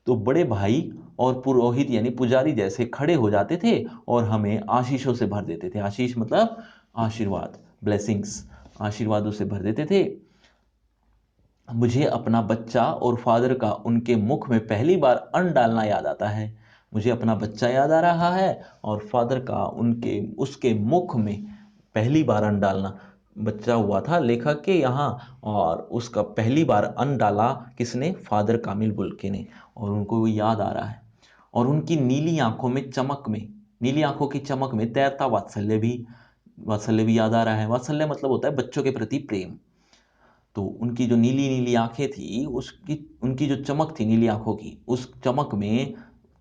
तो बड़े भाई और पुरोहित यानी पुजारी जैसे खड़े हो जाते थे और हमें आशीषों से भर देते थे। आशीष मतलब आशीर्वाद, ब्लेसिंग्स, आशीर्वादों से भर देते थे। मुझे अपना बच्चा और फादर का उनके मुख में पहली बार अन्न डालना याद आता है। मुझे अपना बच्चा याद आ रहा है और फादर का उसके मुख में पहली बार अन्न डालना। बच्चा हुआ था लेखक के यहाँ और उसका पहली बार अन्न डाला किसने? फादर कामिल बुल्के ने। और उनको वो याद आ रहा है। और उनकी नीली आंखों में चमक में, नीली आंखों की चमक में तैरता वात्सल्य भी याद आ रहा है। वात्सल्य मतलब होता है बच्चों के प्रति प्रेम। तो उनकी जो नीली नीली आंखें थी, उनकी जो चमक थी नीली आंखों की, उस चमक में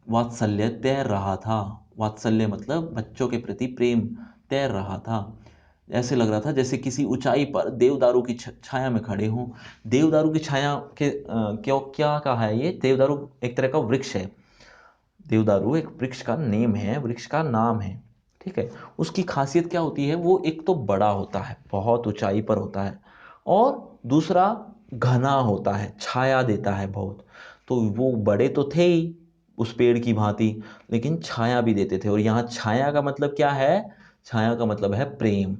वात्सल्य तैर रहा था। वात्सल्य मतलब बच्चों के प्रति प्रेम तैर रहा था। ऐसे लग रहा था जैसे किसी ऊंचाई पर देवदारू की छाया में खड़े हों। देवदारू की छाया के क्यों क्या कहा है ये? देवदारू एक तरह का वृक्ष है। देवदारू एक वृक्ष का नेम है, वृक्ष का नाम है, ठीक है। उसकी खासियत क्या होती है? वो एक तो बड़ा होता है, बहुत ऊंचाई पर होता है, और दूसरा घना होता है, छाया देता है बहुत। तो वो बड़े तो थे ही उस पेड़ की भांति, लेकिन छाया भी देते थे। और यहाँ छाया का मतलब क्या है? छाया का मतलब है प्रेम।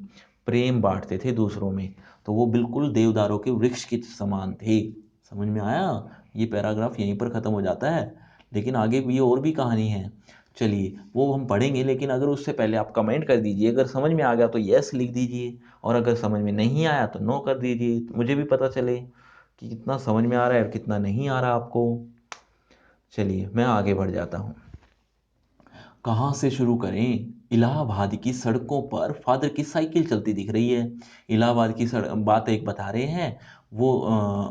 प्रेम बांटते थे दूसरों में। तो वो बिल्कुल देवदारों के वृक्ष के समान थे। समझ में आया? ये पैराग्राफ यहीं पर खत्म हो जाता है, लेकिन आगे भी और भी कहानी है। चलिए वो हम पढ़ेंगे, लेकिन अगर उससे पहले आप कमेंट कर दीजिए। अगर समझ में आ गया तो यस लिख दीजिए, और अगर समझ में नहीं आया तो नो कर दीजिए, तो मुझे भी पता चले कि कितना समझ में आ रहा है और कितना नहीं आ रहा आपको। चलिए मैं आगे बढ़ जाता हूँ। कहाँ से शुरू करें? इलाहाबाद की सड़कों पर फादर की साइकिल चलती दिख रही है। इलाहाबाद की बात एक बता रहे हैं वो।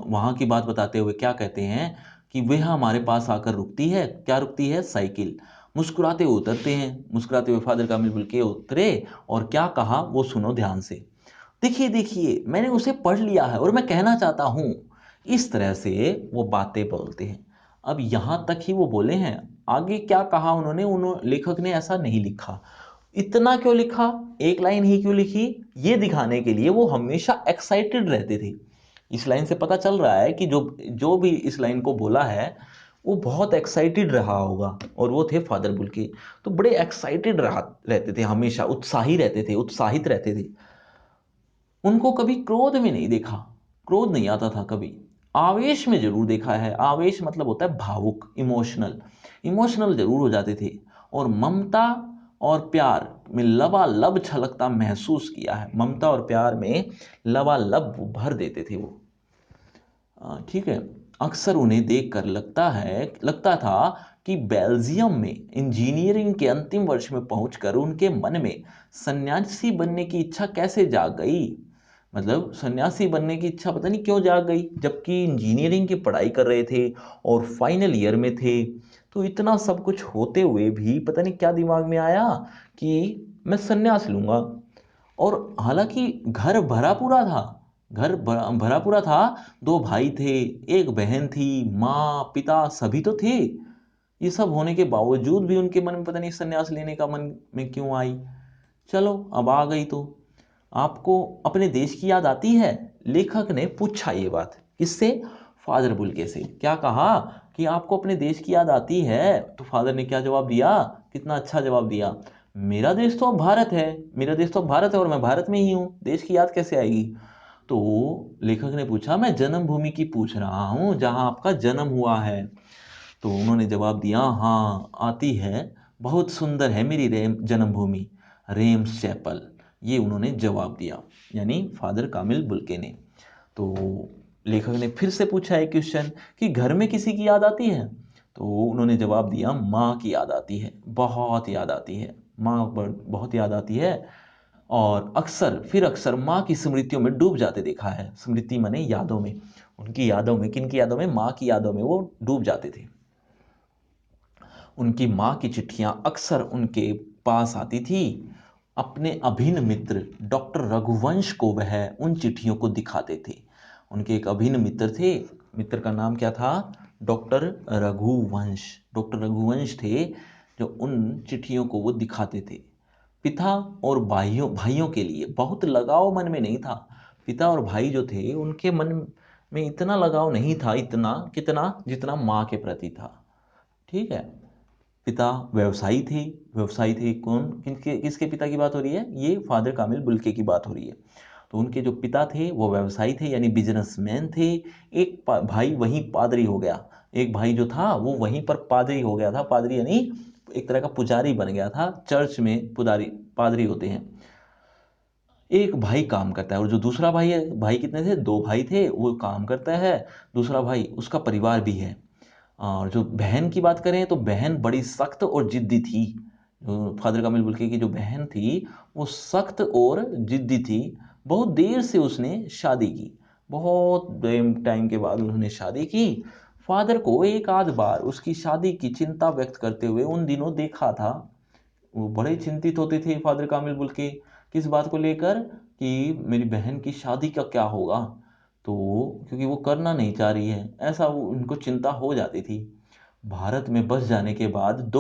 वहाँ की बात बताते हुए क्या कहते हैं कि वह हमारे पास आकर रुकती है। क्या रुकती है? साइकिल। मुस्कुराते हुए उतरते हैं। मुस्कुराते हुए फादर कामिल बुल के उतरे और क्या कहा वो सुनो ध्यान से। देखिए देखिए, मैंने उसे पढ़ लिया है और मैं कहना चाहता हूँ। इस तरह से वो बातें बोलते हैं। अब यहाँ तक ही वो बोले हैं। आगे क्या कहा उन्होंने लेखक ने ऐसा नहीं लिखा। इतना क्यों लिखा? एक लाइन ही क्यों लिखी? ये दिखाने के लिए वो हमेशा एक्साइटेड रहते थे। इस लाइन से पता चल रहा है कि जो जो भी इस लाइन को बोला है वो बहुत एक्साइटेड रहा होगा, और वो थे फादर बुल्के। तो बड़े एक्साइटेड रहते थे, हमेशा उत्साही रहते थे, उत्साहित रहते थे। उनको कभी क्रोध में नहीं देखा। क्रोध नहीं आता था कभी। आवेश में जरूर देखा है। आवेश मतलब होता है भावुक, इमोशनल। इमोशनल जरूर हो जाते थे। और ममता और प्यार में लबालब छलकता महसूस किया है। ममता और प्यार में लबालब भर देते थे वो। ठीक है। अक्सर उन्हें देखकर लगता था कि बेल्जियम में इंजीनियरिंग के अंतिम वर्ष में पहुंचकर उनके मन में सन्यासी बनने की इच्छा कैसे जाग गई। मतलब सन्यासी बनने की इच्छा पता नहीं क्यों जाग गई, जबकि इंजीनियरिंग की पढ़ाई कर रहे थे और फाइनल ईयर में थे। तो इतना सब कुछ होते हुए भी पता नहीं क्या दिमाग में आया कि मैं सन्यास लूंगा। और हालांकि घर भरा पूरा था। घर भरा पूरा था। दो भाई थे, एक बहन थी, माँ पिता सभी तो थे। ये सब होने के बावजूद भी उनके मन में पता नहीं सन्यास लेने का मन में क्यों आई। चलो अब आ गई तो। आपको अपने देश की याद आती है? लेखक ने पूछा ये बात किससे? फादर बुल्के से। क्या कहा कि आपको अपने देश की याद आती है? तो फादर ने क्या जवाब दिया? कितना अच्छा जवाब दिया। मेरा देश तो अब भारत है। मेरा देश तो अब भारत है और मैं भारत में ही हूँ, देश की याद कैसे आएगी? तो लेखक ने पूछा मैं जन्मभूमि की पूछ रहा हूँ, जहाँ आपका जन्म हुआ है। तो उन्होंने जवाब दिया हाँ आती है, बहुत सुंदर है मेरी जन्मभूमि, रेम्स चैपल। ये उन्होंने जवाब दिया, यानी फादर कामिल बुल्के ने। तो लेखक ने फिर से पूछा एक क्वेश्चन कि घर में किसी की याद आती है? तो उन्होंने जवाब दिया माँ की याद आती है, बहुत याद आती है, माँ बहुत याद आती है। और अक्सर माँ की स्मृतियों में डूब जाते देखा है। स्मृति माने यादों में। उनकी यादों में, किन की यादों में? माँ की यादों में वो डूब जाते थे। उनकी माँ की चिट्ठियां अक्सर उनके पास आती थी। अपने अभिन्न मित्र डॉक्टर रघुवंश को वह उन चिट्ठियों को दिखाते थे। उनके एक अभिन्न मित्र थे। मित्र का नाम क्या था? डॉक्टर रघुवंश। डॉक्टर रघुवंश थे जो उन चिट्ठियों को वो दिखाते थे। पिता और भाइयों भाइयों के लिए बहुत लगाव मन में नहीं था। पिता और भाई जो थे उनके मन में इतना लगाव नहीं था, इतना कितना जितना माँ के प्रति था। ठीक है। पिता व्यवसायी थे। व्यवसायी थे कौन? किसके पिता की बात हो रही है? ये फादर कामिल बुल्के की बात हो रही है। तो उनके जो पिता थे वो व्यवसायी थे, यानी बिजनेसमैन थे। एक भाई वहीं पादरी हो गया। एक भाई जो था वो वहीं पर पादरी हो गया था। पादरी यानी एक तरह का पुजारी बन गया था। चर्च में पुजारी पादरी होते हैं। एक भाई काम करता है और जो दूसरा भाई है, भाई कितने थे? दो भाई थे, वो काम करता है। दूसरा भाई, उसका परिवार भी है। और जो बहन की बात करें तो बहन बड़ी सख्त और जिद्दी थी। जो फादर कामिल बुल्के की जो बहन थी वो सख्त और जिद्दी थी। बहुत देर से उसने शादी की। बहुत टाइम के बाद उन्होंने शादी की। फादर को एक आध बार उसकी शादी की चिंता व्यक्त करते हुए उन दिनों देखा था। वो बड़े चिंतित होते थे फादर कामिल बुल्के किस बात को लेकर कि मेरी बहन की शादी का क्या होगा, तो क्योंकि वो करना नहीं चाह रही है, ऐसा उनको चिंता हो जाती थी। भारत में बस जाने के बाद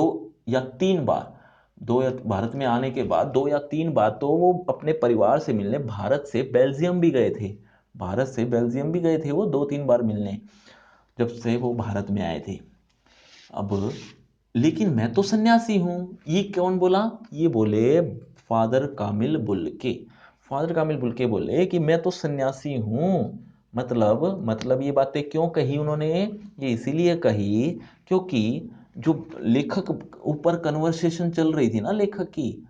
भारत में आने के बाद 2 या 3 बार तो वो अपने परिवार से मिलने भारत से बेल्जियम भी गए थे। भारत से बेल्जियम भी गए थे वो 2-3 बार मिलने, जब से वो भारत में आए थे। अब लेकिन मैं तो सन्यासी हूं, ये कौन बोला? ये बोले फादर कामिल बुल्के। फादर कामिल बुल्के बोले कि मैं तो सन्यासी हूं। मतलब ये बातें क्यों कही उन्होंने? ये इसीलिए कही क्योंकि जो लेखक ऊपर कन्वर्सेशन चल रही थी ना लेखक की,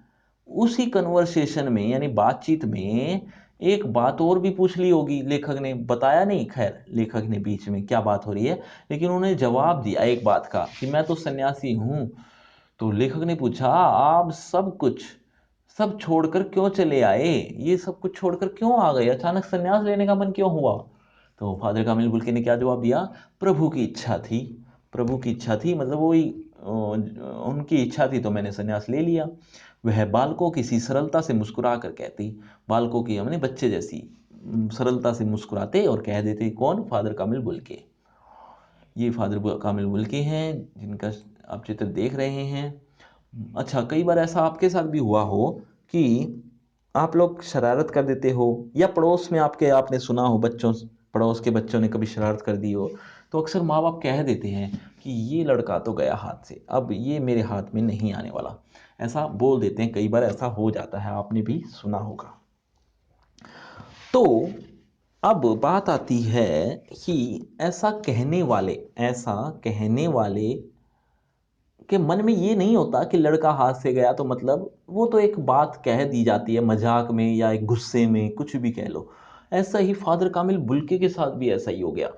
उसी कन्वर्सेशन में यानी बातचीत में एक बात और भी पूछ ली होगी। लेखक ने बताया नहीं, खैर लेखक ने बीच में क्या बात हो रही है, लेकिन उन्होंने जवाब दिया एक बात का कि मैं तो सन्यासी हूं। तो लेखक ने पूछा, आप सब छोड़कर क्यों चले आए? ये सब कुछ छोड़कर क्यों आ गए? अचानक सन्यास लेने का मन क्यों हुआ? तो फादर कामिल बुल्के ने क्या जवाब दिया? प्रभु की इच्छा थी। प्रभु की इच्छा थी, मतलब वही उनकी इच्छा थी तो मैंने सन्यास ले लिया। वह बालकों की सी सरलता से मुस्कुरा कर कहती, बालकों की हमने बच्चे जैसी सरलता से मुस्कुराते और कह देते। कौन? फादर कामिल बुल्के। ये फादर कामिल बुल्के हैं जिनका आप चित्र देख रहे हैं। अच्छा, कई बार ऐसा आपके साथ भी हुआ हो कि आप लोग शरारत कर देते हो, या पड़ोस में आपने सुना हो पड़ोस के बच्चों ने कभी शरारत कर दी हो, तो अक्सर माँ बाप कह देते हैं कि ये लड़का तो गया हाथ से, अब ये मेरे हाथ में नहीं आने वाला, ऐसा बोल देते हैं। कई बार ऐसा हो जाता है, आपने भी सुना होगा। तो अब बात आती है कि ऐसा कहने वाले के मन में ये नहीं होता कि लड़का हाथ से गया तो मतलब वो तो एक बात कह दी जाती है मजाक में या एक गुस्से में, कुछ भी कह लो। ऐसा ही फादर कामिल बुल्के के साथ भी ऐसा ही हो गया।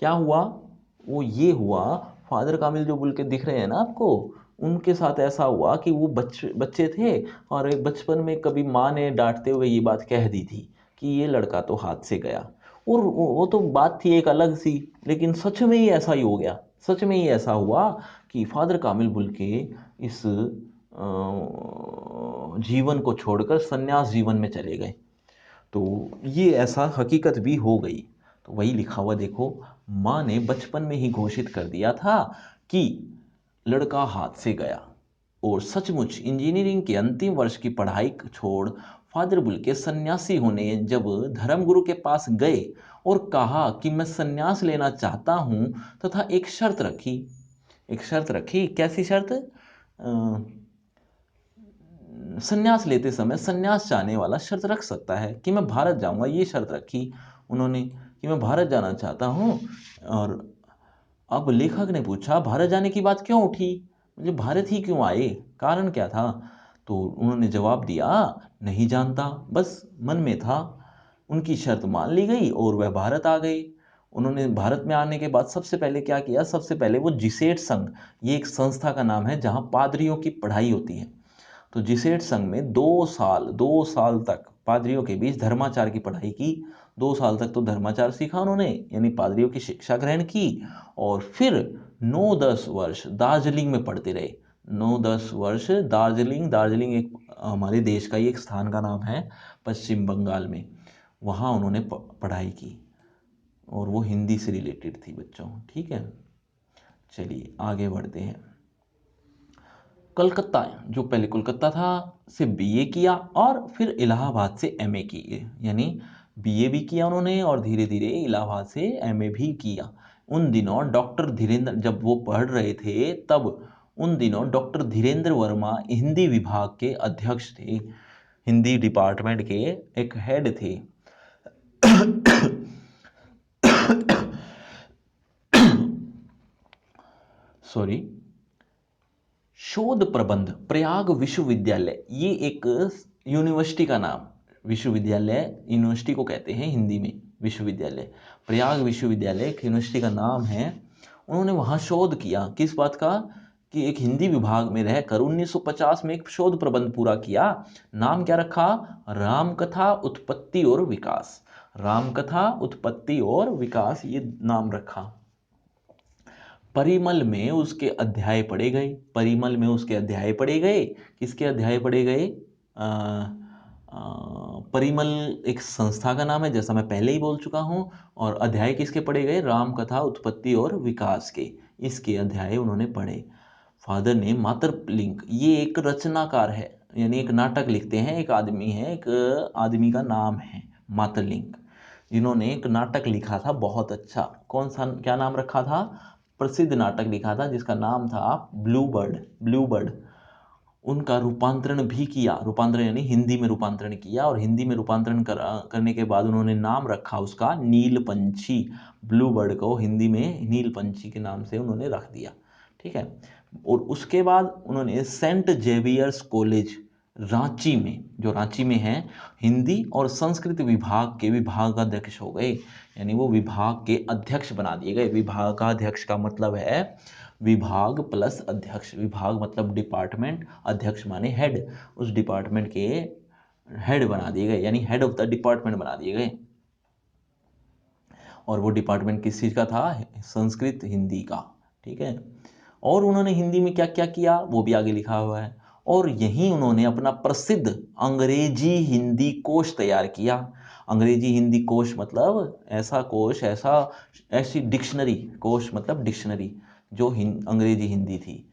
क्या हुआ? वो ये हुआ, फादर कामिल जो बुल्के दिख रहे हैं ना आपको, उनके साथ ऐसा हुआ कि वो बच्चे थे और एक बचपन में कभी माँ ने डांटते हुए ये बात कह दी थी कि ये लड़का तो हाथ से गया। और वो तो बात थी एक अलग सी, लेकिन सच में ही ऐसा ही हो गया। सच में ही ऐसा हुआ कि फादर कामिल बुल्के इस जीवन को छोड़कर सन्यास जीवन में चले गए। तो ये ऐसा हकीकत भी हो गई। तो वही लिखा हुआ देखो, माँ ने बचपन में ही घोषित कर दिया था कि लड़का हाथ से गया। और सचमुच इंजीनियरिंग के अंतिम वर्ष की पढ़ाई छोड़ फादर बुल्के सन्यासी होने जब धर्मगुरु के पास गए और कहा कि मैं सन्यास लेना चाहता हूं, तथा एक शर्त रखी। कैसी शर्त? सन्यास लेते समय सन्यास चाहने वाला शर्त रख सकता है कि मैं भारत जाऊंगा। ये शर्त रखी उन्होंने कि मैं भारत जाना चाहता हूं। और अब लेखक ने पूछा, भारत जाने की बात क्यों उठी? मुझे भारत ही क्यों आए? कारण क्या था? तो उन्होंने जवाब दिया, नहीं जानता, बस मन में था। उनकी शर्त मान ली गई और वह भारत आ गए। उन्होंने भारत में आने के बाद सबसे पहले क्या किया? सबसे पहले वो जिसेट संघ, ये एक संस्था का नाम है जहां पादरियों की पढ़ाई होती है। तो जिसेट संघ में 2 साल तक पादरियों के बीच धर्माचार की पढ़ाई की। 2 साल तक तो धर्माचार सीखा उन्होंने, यानी पादरियों की शिक्षा ग्रहण की। और फिर 9-10 वर्ष दार्जिलिंग में पढ़ते रहे। 9-10 वर्ष दार्जिलिंग एक हमारे देश का ही एक स्थान का नाम है, पश्चिम बंगाल में। वहाँ उन्होंने पढ़ाई की और वो हिंदी से रिलेटेड थी बच्चों। ठीक है, चलिए आगे बढ़ते हैं। कलकत्ता, जो पहले कोलकाता था से बीए किया और फिर इलाहाबाद से एमए की, यानी बीए भी किया उन्होंने और धीरे धीरे इलाहाबाद से एमए भी किया। उन दिनों डॉक्टर धीरेन्द्र, जब वो पढ़ रहे थे तब उन दिनों डॉक्टर धीरेन्द्र वर्मा हिंदी विभाग के अध्यक्ष थे, हिंदी डिपार्टमेंट के एक हेड थे। सॉरी। शोध प्रबंध प्रयाग विश्वविद्यालय, ये एक यूनिवर्सिटी का नाम, विश्वविद्यालय यूनिवर्सिटी को कहते हैं हिंदी में विश्वविद्यालय। प्रयाग विश्वविद्यालय एक यूनिवर्सिटी का नाम है। उन्होंने वहाँ शोध किया किस बात का? कि एक हिंदी विभाग में रहकर 1950 में एक शोध प्रबंध पूरा किया। नाम क्या रखा? रामकथा उत्पत्ति और विकास। रामकथा उत्पत्ति और विकास, ये नाम रखा। परिमल में उसके अध्याय पढ़े गए। किसके अध्याय पढ़े गए? परिमल एक संस्था का नाम है, जैसा मैं पहले ही बोल चुका हूँ। और अध्याय किसके पढ़े गए? राम कथा उत्पत्ति और विकास के, इसके अध्याय उन्होंने पढ़े। फादर ने मातृलिंग, ये एक रचनाकार है, यानी एक नाटक लिखते हैं, एक आदमी है, एक आदमी का नाम है मातृलिंग, जिन्होंने एक नाटक लिखा था बहुत अच्छा। कौन सा, क्या नाम रखा था? प्रसिद्ध नाटक लिखा था जिसका नाम था ब्लू बर्ड। Blue bird. उनका रूपांतरण भी किया, रूपांतरण यानी हिंदी में रूपांतरण किया, और हिंदी में रूपांतरण करने के बाद उन्होंने नाम रखा उसका नील पंछी। ब्लू बर्ड को हिंदी में नील पंछी के नाम से उन्होंने रख दिया, ठीक है। और उसके बाद उन्होंने सेंट जेवियर्स कॉलेज रांची में, जो रांची में है, हिंदी और संस्कृत विभाग के विभागाध्यक्ष हो गए, यानी वो विभाग के अध्यक्ष बना दिए गए। विभागाध्यक्ष का मतलब है विभाग प्लस अध्यक्ष। विभाग मतलब डिपार्टमेंट, अध्यक्ष माने हेड, उस डिपार्टमेंट के हेड बना दिए गए, यानी हेड ऑफ द डिपार्टमेंट बना दिए गए। और वो डिपार्टमेंट किस चीज़ का था? संस्कृत हिंदी का, ठीक है। और उन्होंने हिंदी में क्या क्या किया वो भी आगे लिखा हुआ है। और यहीं उन्होंने अपना प्रसिद्ध अंग्रेजी हिंदी कोश तैयार किया। अंग्रेजी हिंदी कोश मतलब ऐसा कोश, ऐसी डिक्शनरी, कोश मतलब डिक्शनरी, जो अंग्रेजी हिंदी थी।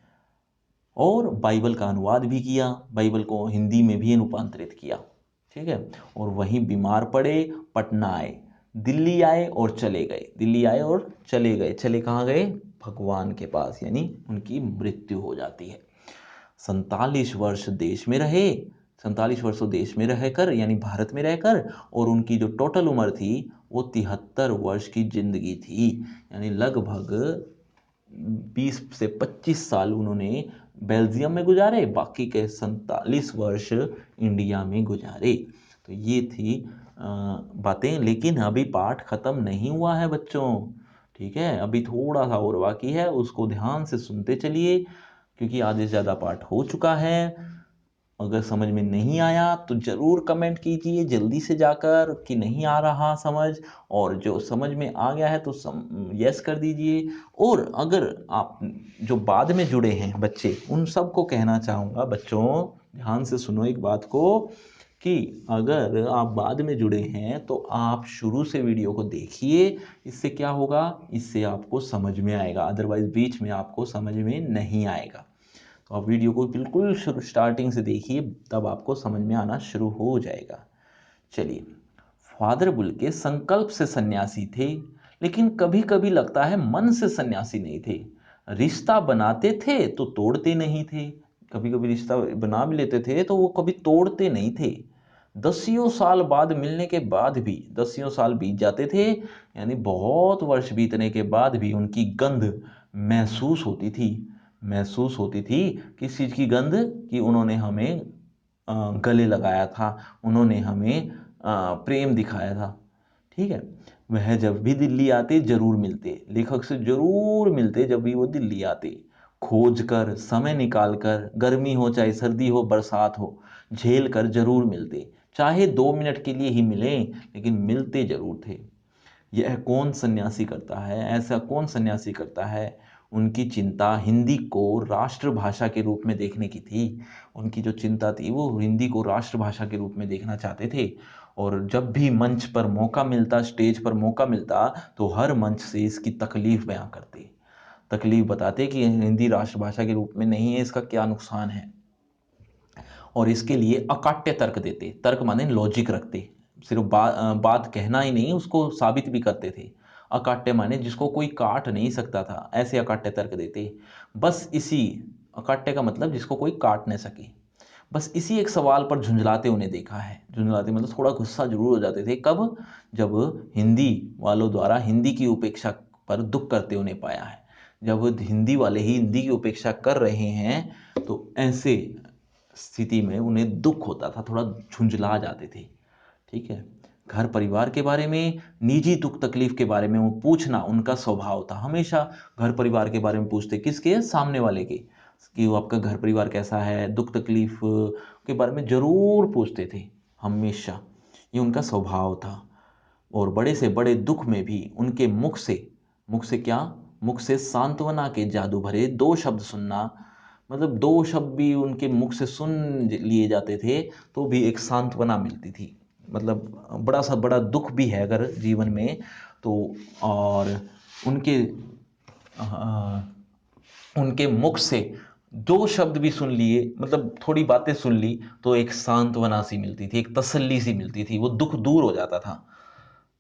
और बाइबल का अनुवाद भी किया, बाइबल को हिंदी में भी रूपांतरित किया, ठीक है। और वहीं बीमार पड़े, पटना आए, दिल्ली आए और चले गए, दिल्ली आए और चले गए। चले कहाँ गए? भगवान के पास, यानी उनकी मृत्यु हो जाती है। 47 वर्ष देश में रहे, 47 वर्षों देश में रहकर, यानी भारत में रहकर, और उनकी जो टोटल उम्र थी वो 73 वर्ष की जिंदगी थी, यानी लगभग 20 से 25 साल उन्होंने बेल्जियम में गुजारे, बाकी के 47 वर्ष इंडिया में गुजारे। तो ये थी बातें। लेकिन अभी पाठ खत्म नहीं हुआ है बच्चों, ठीक है, अभी थोड़ा सा और बाकी है, उसको ध्यान से सुनते चलिए, क्योंकि आधे से ज़्यादा पाठ हो चुका है। अगर समझ में नहीं आया तो ज़रूर कमेंट कीजिए जल्दी से जाकर कि नहीं आ रहा समझ, और जो समझ में आ गया है तो यस कर दीजिए। और अगर आप जो बाद में जुड़े हैं बच्चे, उन सबको कहना चाहूँगा, बच्चों ध्यान से सुनो एक बात को, कि अगर आप बाद में जुड़े हैं तो आप शुरू से वीडियो को देखिए। इससे क्या होगा? इससे आपको समझ में आएगा, अदरवाइज बीच में आपको समझ में नहीं आएगा। तो आप वीडियो को बिल्कुल स्टार्टिंग से देखिए, तब आपको समझ में आना शुरू हो जाएगा। चलिए, फादर बुल्के संकल्प से सन्यासी थे, लेकिन कभी कभी लगता है मन से सन्यासी नहीं थे। रिश्ता बनाते थे तो तोड़ते नहीं थे, कभी कभी रिश्ता बना भी लेते थे तो वो कभी तोड़ते नहीं थे। दसियों साल बाद मिलने के बाद भी, दसियों साल बीत जाते थे, यानी बहुत वर्ष बीतने के बाद भी उनकी गंध महसूस होती थी। महसूस होती थी किस चीज़ की गंध? कि उन्होंने हमें गले लगाया था, उन्होंने हमें प्रेम दिखाया था, ठीक है। वह जब भी दिल्ली आते जरूर मिलते, लेखक से जरूर मिलते जब भी वो दिल्ली आते। खोज कर, समय निकाल कर, गर्मी हो चाहे सर्दी हो, बरसात हो, झेल कर जरूर मिलते। चाहे 2 मिनट के लिए ही मिले, लेकिन मिलते जरूर थे। यह कौन सन्यासी करता है? ऐसा कौन सन्यासी करता है? उनकी चिंता हिंदी को राष्ट्रभाषा के रूप में देखने की थी। उनकी जो चिंता थी वो हिंदी को राष्ट्रभाषा के रूप में देखना चाहते थे। और जब भी मंच पर मौका मिलता, स्टेज पर मौका मिलता, तो हर मंच से इसकी तकलीफ बयां करते, तकलीफ बताते कि हिंदी राष्ट्रभाषा के रूप में नहीं है, इसका क्या नुकसान है। और इसके लिए अकाट्य तर्क देते, तर्क माने लॉजिक रखते, सिर्फ बात कहना ही नहीं, उसको साबित भी करते थे। अकाट्य माने जिसको कोई काट नहीं सकता था, ऐसे अकाट्य तर्क देते। बस इसी, अकाट्य का मतलब जिसको कोई काट नहीं सके, बस इसी एक सवाल पर झुंझलाते उन्हें देखा है। झुंझलाते मतलब थोड़ा गुस्सा जरूर हो जाते थे। कब? जब हिंदी वालों द्वारा हिंदी की उपेक्षा पर दुख करते उन्हें पाया है। जब हिंदी वाले ही हिंदी की उपेक्षा कर रहे हैं तो ऐसे स्थिति में उन्हें दुख होता था, थोड़ा झुंझला जाते थे, ठीक है। घर परिवार के बारे में, निजी दुख तकलीफ के बारे में वो पूछना उनका स्वभाव था। हमेशा घर परिवार के बारे में पूछते, किसके? सामने वाले के, कि वो आपका घर परिवार कैसा है, दुख तकलीफ के बारे में जरूर पूछते थे हमेशा। ये उनका स्वभाव था। और बड़े से बड़े दुख में भी उनके मुख से क्या? मुख से सांत्वना के जादू भरे 2 शब्द सुनना मतलब 2 शब्द भी उनके मुख से सुन लिए जाते थे तो भी एक सांत्वना मिलती थी। मतलब बड़ा दुख भी है अगर जीवन में तो, और उनके उनके मुख से 2 शब्द भी सुन लिए, मतलब थोड़ी बातें सुन ली तो एक सांत्वना सी मिलती थी, एक तसल्ली सी मिलती थी, वो दुख दूर हो जाता था।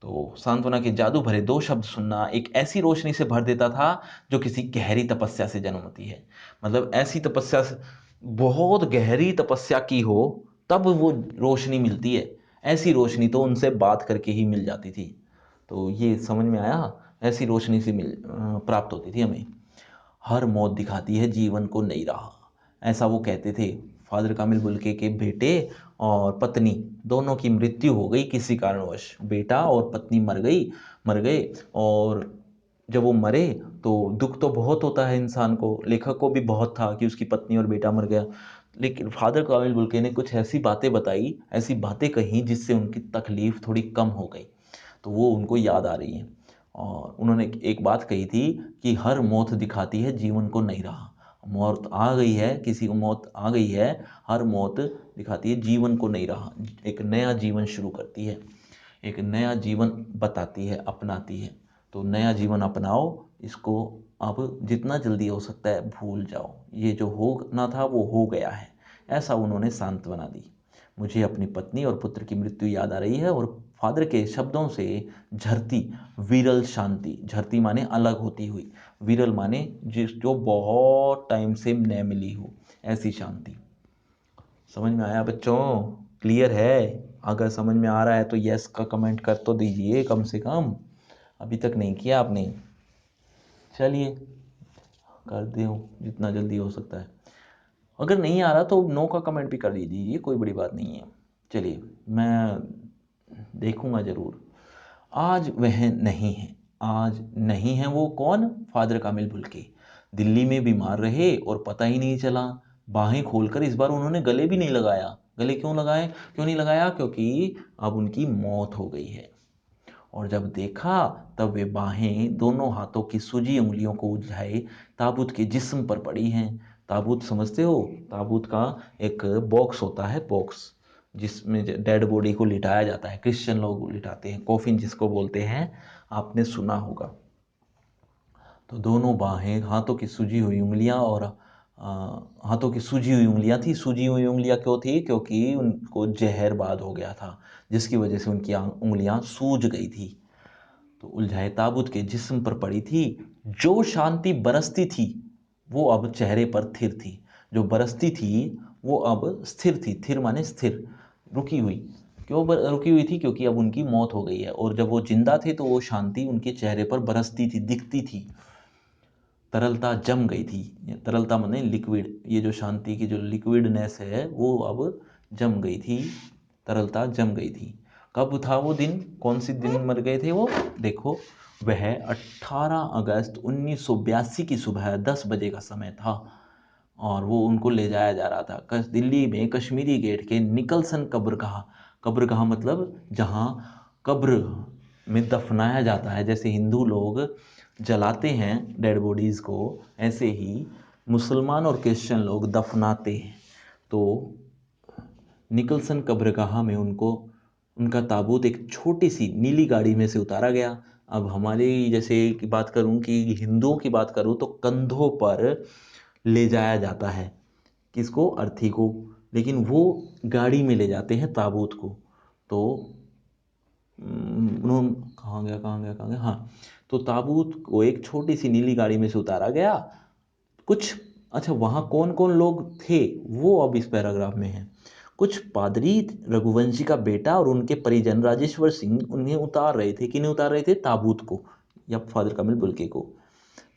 तो सांत्वना के जादू भरे 2 शब्द सुनना एक ऐसी रोशनी से भर देता था जो किसी गहरी तपस्या से जन्मती है। मतलब ऐसी तपस्या से, बहुत गहरी तपस्या की हो तब वो रोशनी मिलती है। ऐसी रोशनी तो उनसे बात करके ही मिल जाती थी। तो ये समझ में आया, ऐसी रोशनी से प्राप्त होती थी हमें। हर मौत दिखाती है जीवन को नई राह, ऐसा वो कहते थे। फादर कामिल बुल्के के बेटे और पत्नी दोनों की मृत्यु हो गई किसी कारणवश। बेटा और पत्नी मर गए। और जब वो मरे तो दुख तो बहुत होता है इंसान को, लेखक को भी बहुत था कि उसकी पत्नी और बेटा मर गया। लेकिन फादर कामिल बुल्के ने कुछ ऐसी बातें बताई, ऐसी बातें कही जिससे उनकी तकलीफ थोड़ी कम हो गई। तो वो उनको याद आ रही है। और उन्होंने एक बात कही थी कि हर मौत दिखाती है जीवन को नई राह। मौत आ गई है, किसी को मौत आ गई है, हर मौत दिखाती है जीवन को नई राह, एक नया जीवन शुरू करती है, एक नया जीवन बताती है, अपनाती है। तो नया जीवन अपनाओ, इसको अब जितना जल्दी हो सकता है भूल जाओ, ये जो होना था वो हो गया है, ऐसा उन्होंने सांत्वना दी। मुझे अपनी पत्नी और पुत्र की मृत्यु याद आ रही है और फादर के शब्दों से झरती विरल शांति, झरती माने अलग होती हुई, विरल माने जो बहुत टाइम से न मिली हो, ऐसी शांति। समझ में आया बच्चों? क्लियर है? अगर समझ में आ रहा है तो यस का कमेंट कर तो दीजिए कम से कम, अभी तक नहीं किया आपने। चलिए कर दो जितना जल्दी हो सकता है। अगर नहीं आ रहा तो नो का कमेंट भी कर दीजिए, कोई बड़ी बात नहीं है। चलिए मैं देखूंगा ज़रूर। आज वह नहीं है, आज नहीं है वो कौन? फादर कामिल बुल्के। दिल्ली में बीमार रहे और पता ही नहीं चला। बाहें खोलकर इस बार उन्होंने गले भी नहीं लगाया। गले क्यों नहीं लगाया? क्योंकि अब उनकी मौत हो गई है। और जब देखा तब वे बाहें दोनों हाथों की सूजी उंगलियों को उलझाए ताबूत के जिस्म पर पड़ी हैं। ताबूत समझते हो? ताबूत का एक बॉक्स होता है, बॉक्स जिसमें डेड बॉडी को लिटाया जाता है, क्रिश्चियन लोग लिटाते हैं, कॉफिन जिसको बोलते हैं, आपने सुना होगा। तो दोनों बाहें, हाथों की सूजी हुई उंगलियां और हाथों की सूजी हुई उंगलियां थी। सूजी हुई उंगलियां क्यों थी? क्योंकि उनको जहरबाद हो गया था, जिसकी वजह से उनकी उंगलियां सूज गई थी। तो उलझाए ताबूत के जिस्म पर पड़ी थी। जो शांति बरसती थी वो अब चेहरे पर थिर थी। जो बरसती थी वो अब स्थिर थी। थिर माने स्थिर, रुकी हुई। क्यों रुकी हुई थी? क्योंकि अब उनकी मौत हो गई है। और जब वो जिंदा थे तो वो शांति उनके चेहरे पर बरसती थी, दिखती थी। तरलता जम गई थी। तरलता माने लिक्विड, ये जो शांति की जो लिक्विडनेस है वो अब जम गई थी, तरलता जम गई थी। कब था वो दिन? कौन सी दिन मर गए थे वो? देखो, वह 18 अगस्त 1982 की सुबह 10 बजे का समय था और वो उनको ले जाया जा रहा था दिल्ली में कश्मीरी गेट के निकलसन कब्रगाह। कब्रगाह मतलब जहाँ कब्र में दफनाया जाता है। जैसे हिंदू लोग जलाते हैं डेड बॉडीज़ को, ऐसे ही मुसलमान और क्रिश्चियन लोग दफनाते हैं। तो निकलसन कब्रगाह में उनको, उनका ताबूत एक छोटी सी नीली गाड़ी में से उतारा गया। अब हमारे जैसे की बात करूं, कि हिंदुओं की बात करूं, तो कंधों पर ले जाया जाता है। किसको? अर्थी को। लेकिन वो गाड़ी में ले जाते हैं ताबूत को। तो उन्होंने कहाँ गया, हाँ। तो ताबूत को एक छोटी सी नीली गाड़ी में से उतारा गया। कुछ, अच्छा, वहाँ कौन कौन लोग थे वो अब इस पैराग्राफ में है। कुछ पादरी, रघुवंशी का बेटा और उनके परिजन राजेश्वर सिंह उन्हें उतार रहे थे। किन्हें उतार रहे थे? ताबूत को या फादर कामिल बुल्के को।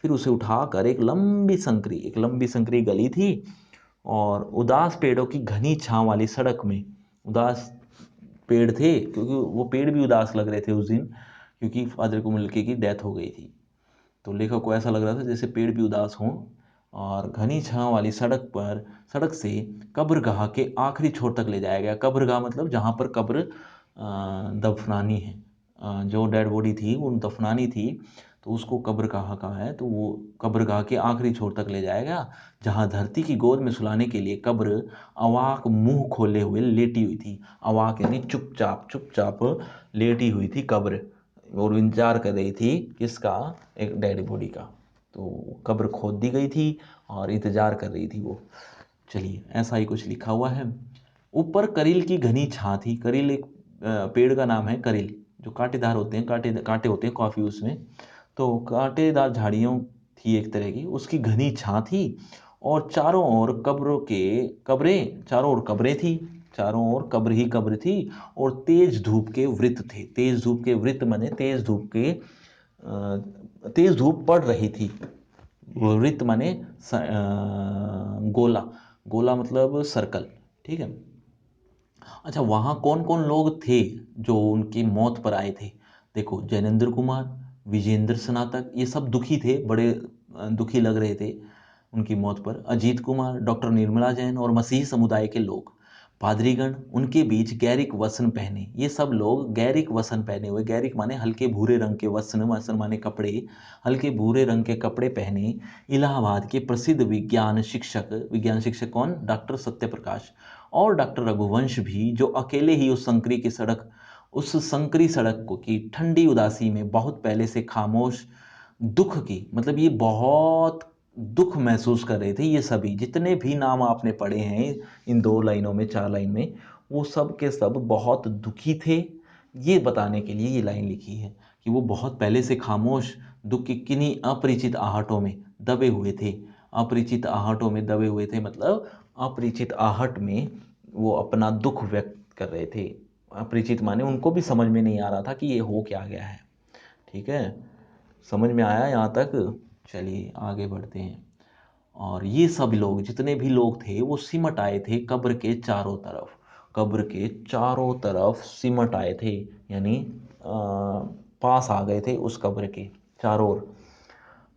फिर उसे उठाकर एक लंबी संकरी गली थी और उदास पेड़ों की घनी छांव वाली सड़क में, उदास पेड़ थे क्योंकि वो पेड़ भी उदास लग रहे थे उस दिन, क्योंकि फादर कामिल बुल्के की डेथ हो गई थी। तो लेखक को ऐसा लग रहा था जैसे पेड़ भी उदास हों। और घनी छांव वाली सड़क से कब्रगाह के आखिरी छोर तक ले जाया गया। कब्रगाह मतलब जहाँ पर कब्र दफनानी है, जो डेड बॉडी थी वो दफनानी थी। तो उसको कब्रगाह कहा है, तो वो कब्रगाह के आखिरी छोर तक ले जाएगा, जहाँ धरती की गोद में सुलाने के लिए कब्र अवाक मुंह खोले हुए लेटी हुई थी। अवाक यानी चुपचाप चुपचाप लेटी हुई थी कब्र, और इंतजार कर रही थी किसका, एक डेड बॉडी का। तो कब्र खोद दी गई थी और इंतजार कर रही थी वो। चलिए, ऐसा ही कुछ लिखा हुआ है। ऊपर करील की घनी छां थी। करील एक पेड़ का नाम है, करील, जो कांटेदार होते हैं, कांटे कांटे होते हैं काफी उसमें, तो कांटेदार झाड़ियों थी एक तरह की, उसकी घनी छां थी। और चारों ओर कब्रें, चारों ओर कब्रें थी, चारों ओर कब्र ही कब्र थी। और तेज धूप के वृत्त थे। तेज धूप के वृत्त माने तेज धूप पड़ रही थी। वृत्त माने गोला, गोला मतलब सर्कल, ठीक है। अच्छा, वहाँ कौन कौन लोग थे जो उनकी मौत पर आए थे? देखो, जैनेन्द्र कुमार, विजेंद्र स्नातक, ये सब दुखी थे, बड़े दुखी लग रहे थे उनकी मौत पर। अजीत कुमार, डॉक्टर निर्मला जैन और मसीही समुदाय के लोग, पादरीगण, उनके बीच गैरिक वस्त्र पहने। ये सब लोग गैरिक वस्त्र पहने हुए, गैरिक माने हल्के भूरे रंग के वस्त्र, वस्त्र माने कपड़े, हल्के भूरे रंग के कपड़े पहने इलाहाबाद के प्रसिद्ध विज्ञान शिक्षक कौन? डॉक्टर सत्यप्रकाश और डॉक्टर रघुवंश भी, जो अकेले ही उस संकरी सड़क को की ठंडी उदासी में बहुत पहले से खामोश, दुख की, मतलब ये बहुत दुख महसूस कर रहे थे। ये सभी जितने भी नाम आपने पढ़े हैं इन 2 लाइनों में, 4 लाइन में, वो सब के सब बहुत दुखी थे। ये बताने के लिए ये लाइन लिखी है कि वो बहुत पहले से खामोश, दुख की किन्हीं अपरिचित आहटों में दबे हुए थे। अपरिचित आहटों में दबे हुए थे मतलब अपरिचित आहट में वो अपना दुख व्यक्त कर रहे थे। अपरिचित माने उनको भी समझ में नहीं आ रहा था कि ये हो क्या गया है। ठीक है, समझ में आया यहाँ तक? चलिए आगे बढ़ते हैं। और ये सब लोग, जितने भी लोग थे, वो सिमट आए थे कब्र के चारों तरफ। कब्र के चारों तरफ सिमट आए थे, यानी पास आ गए थे उस कब्र के चारों ओर।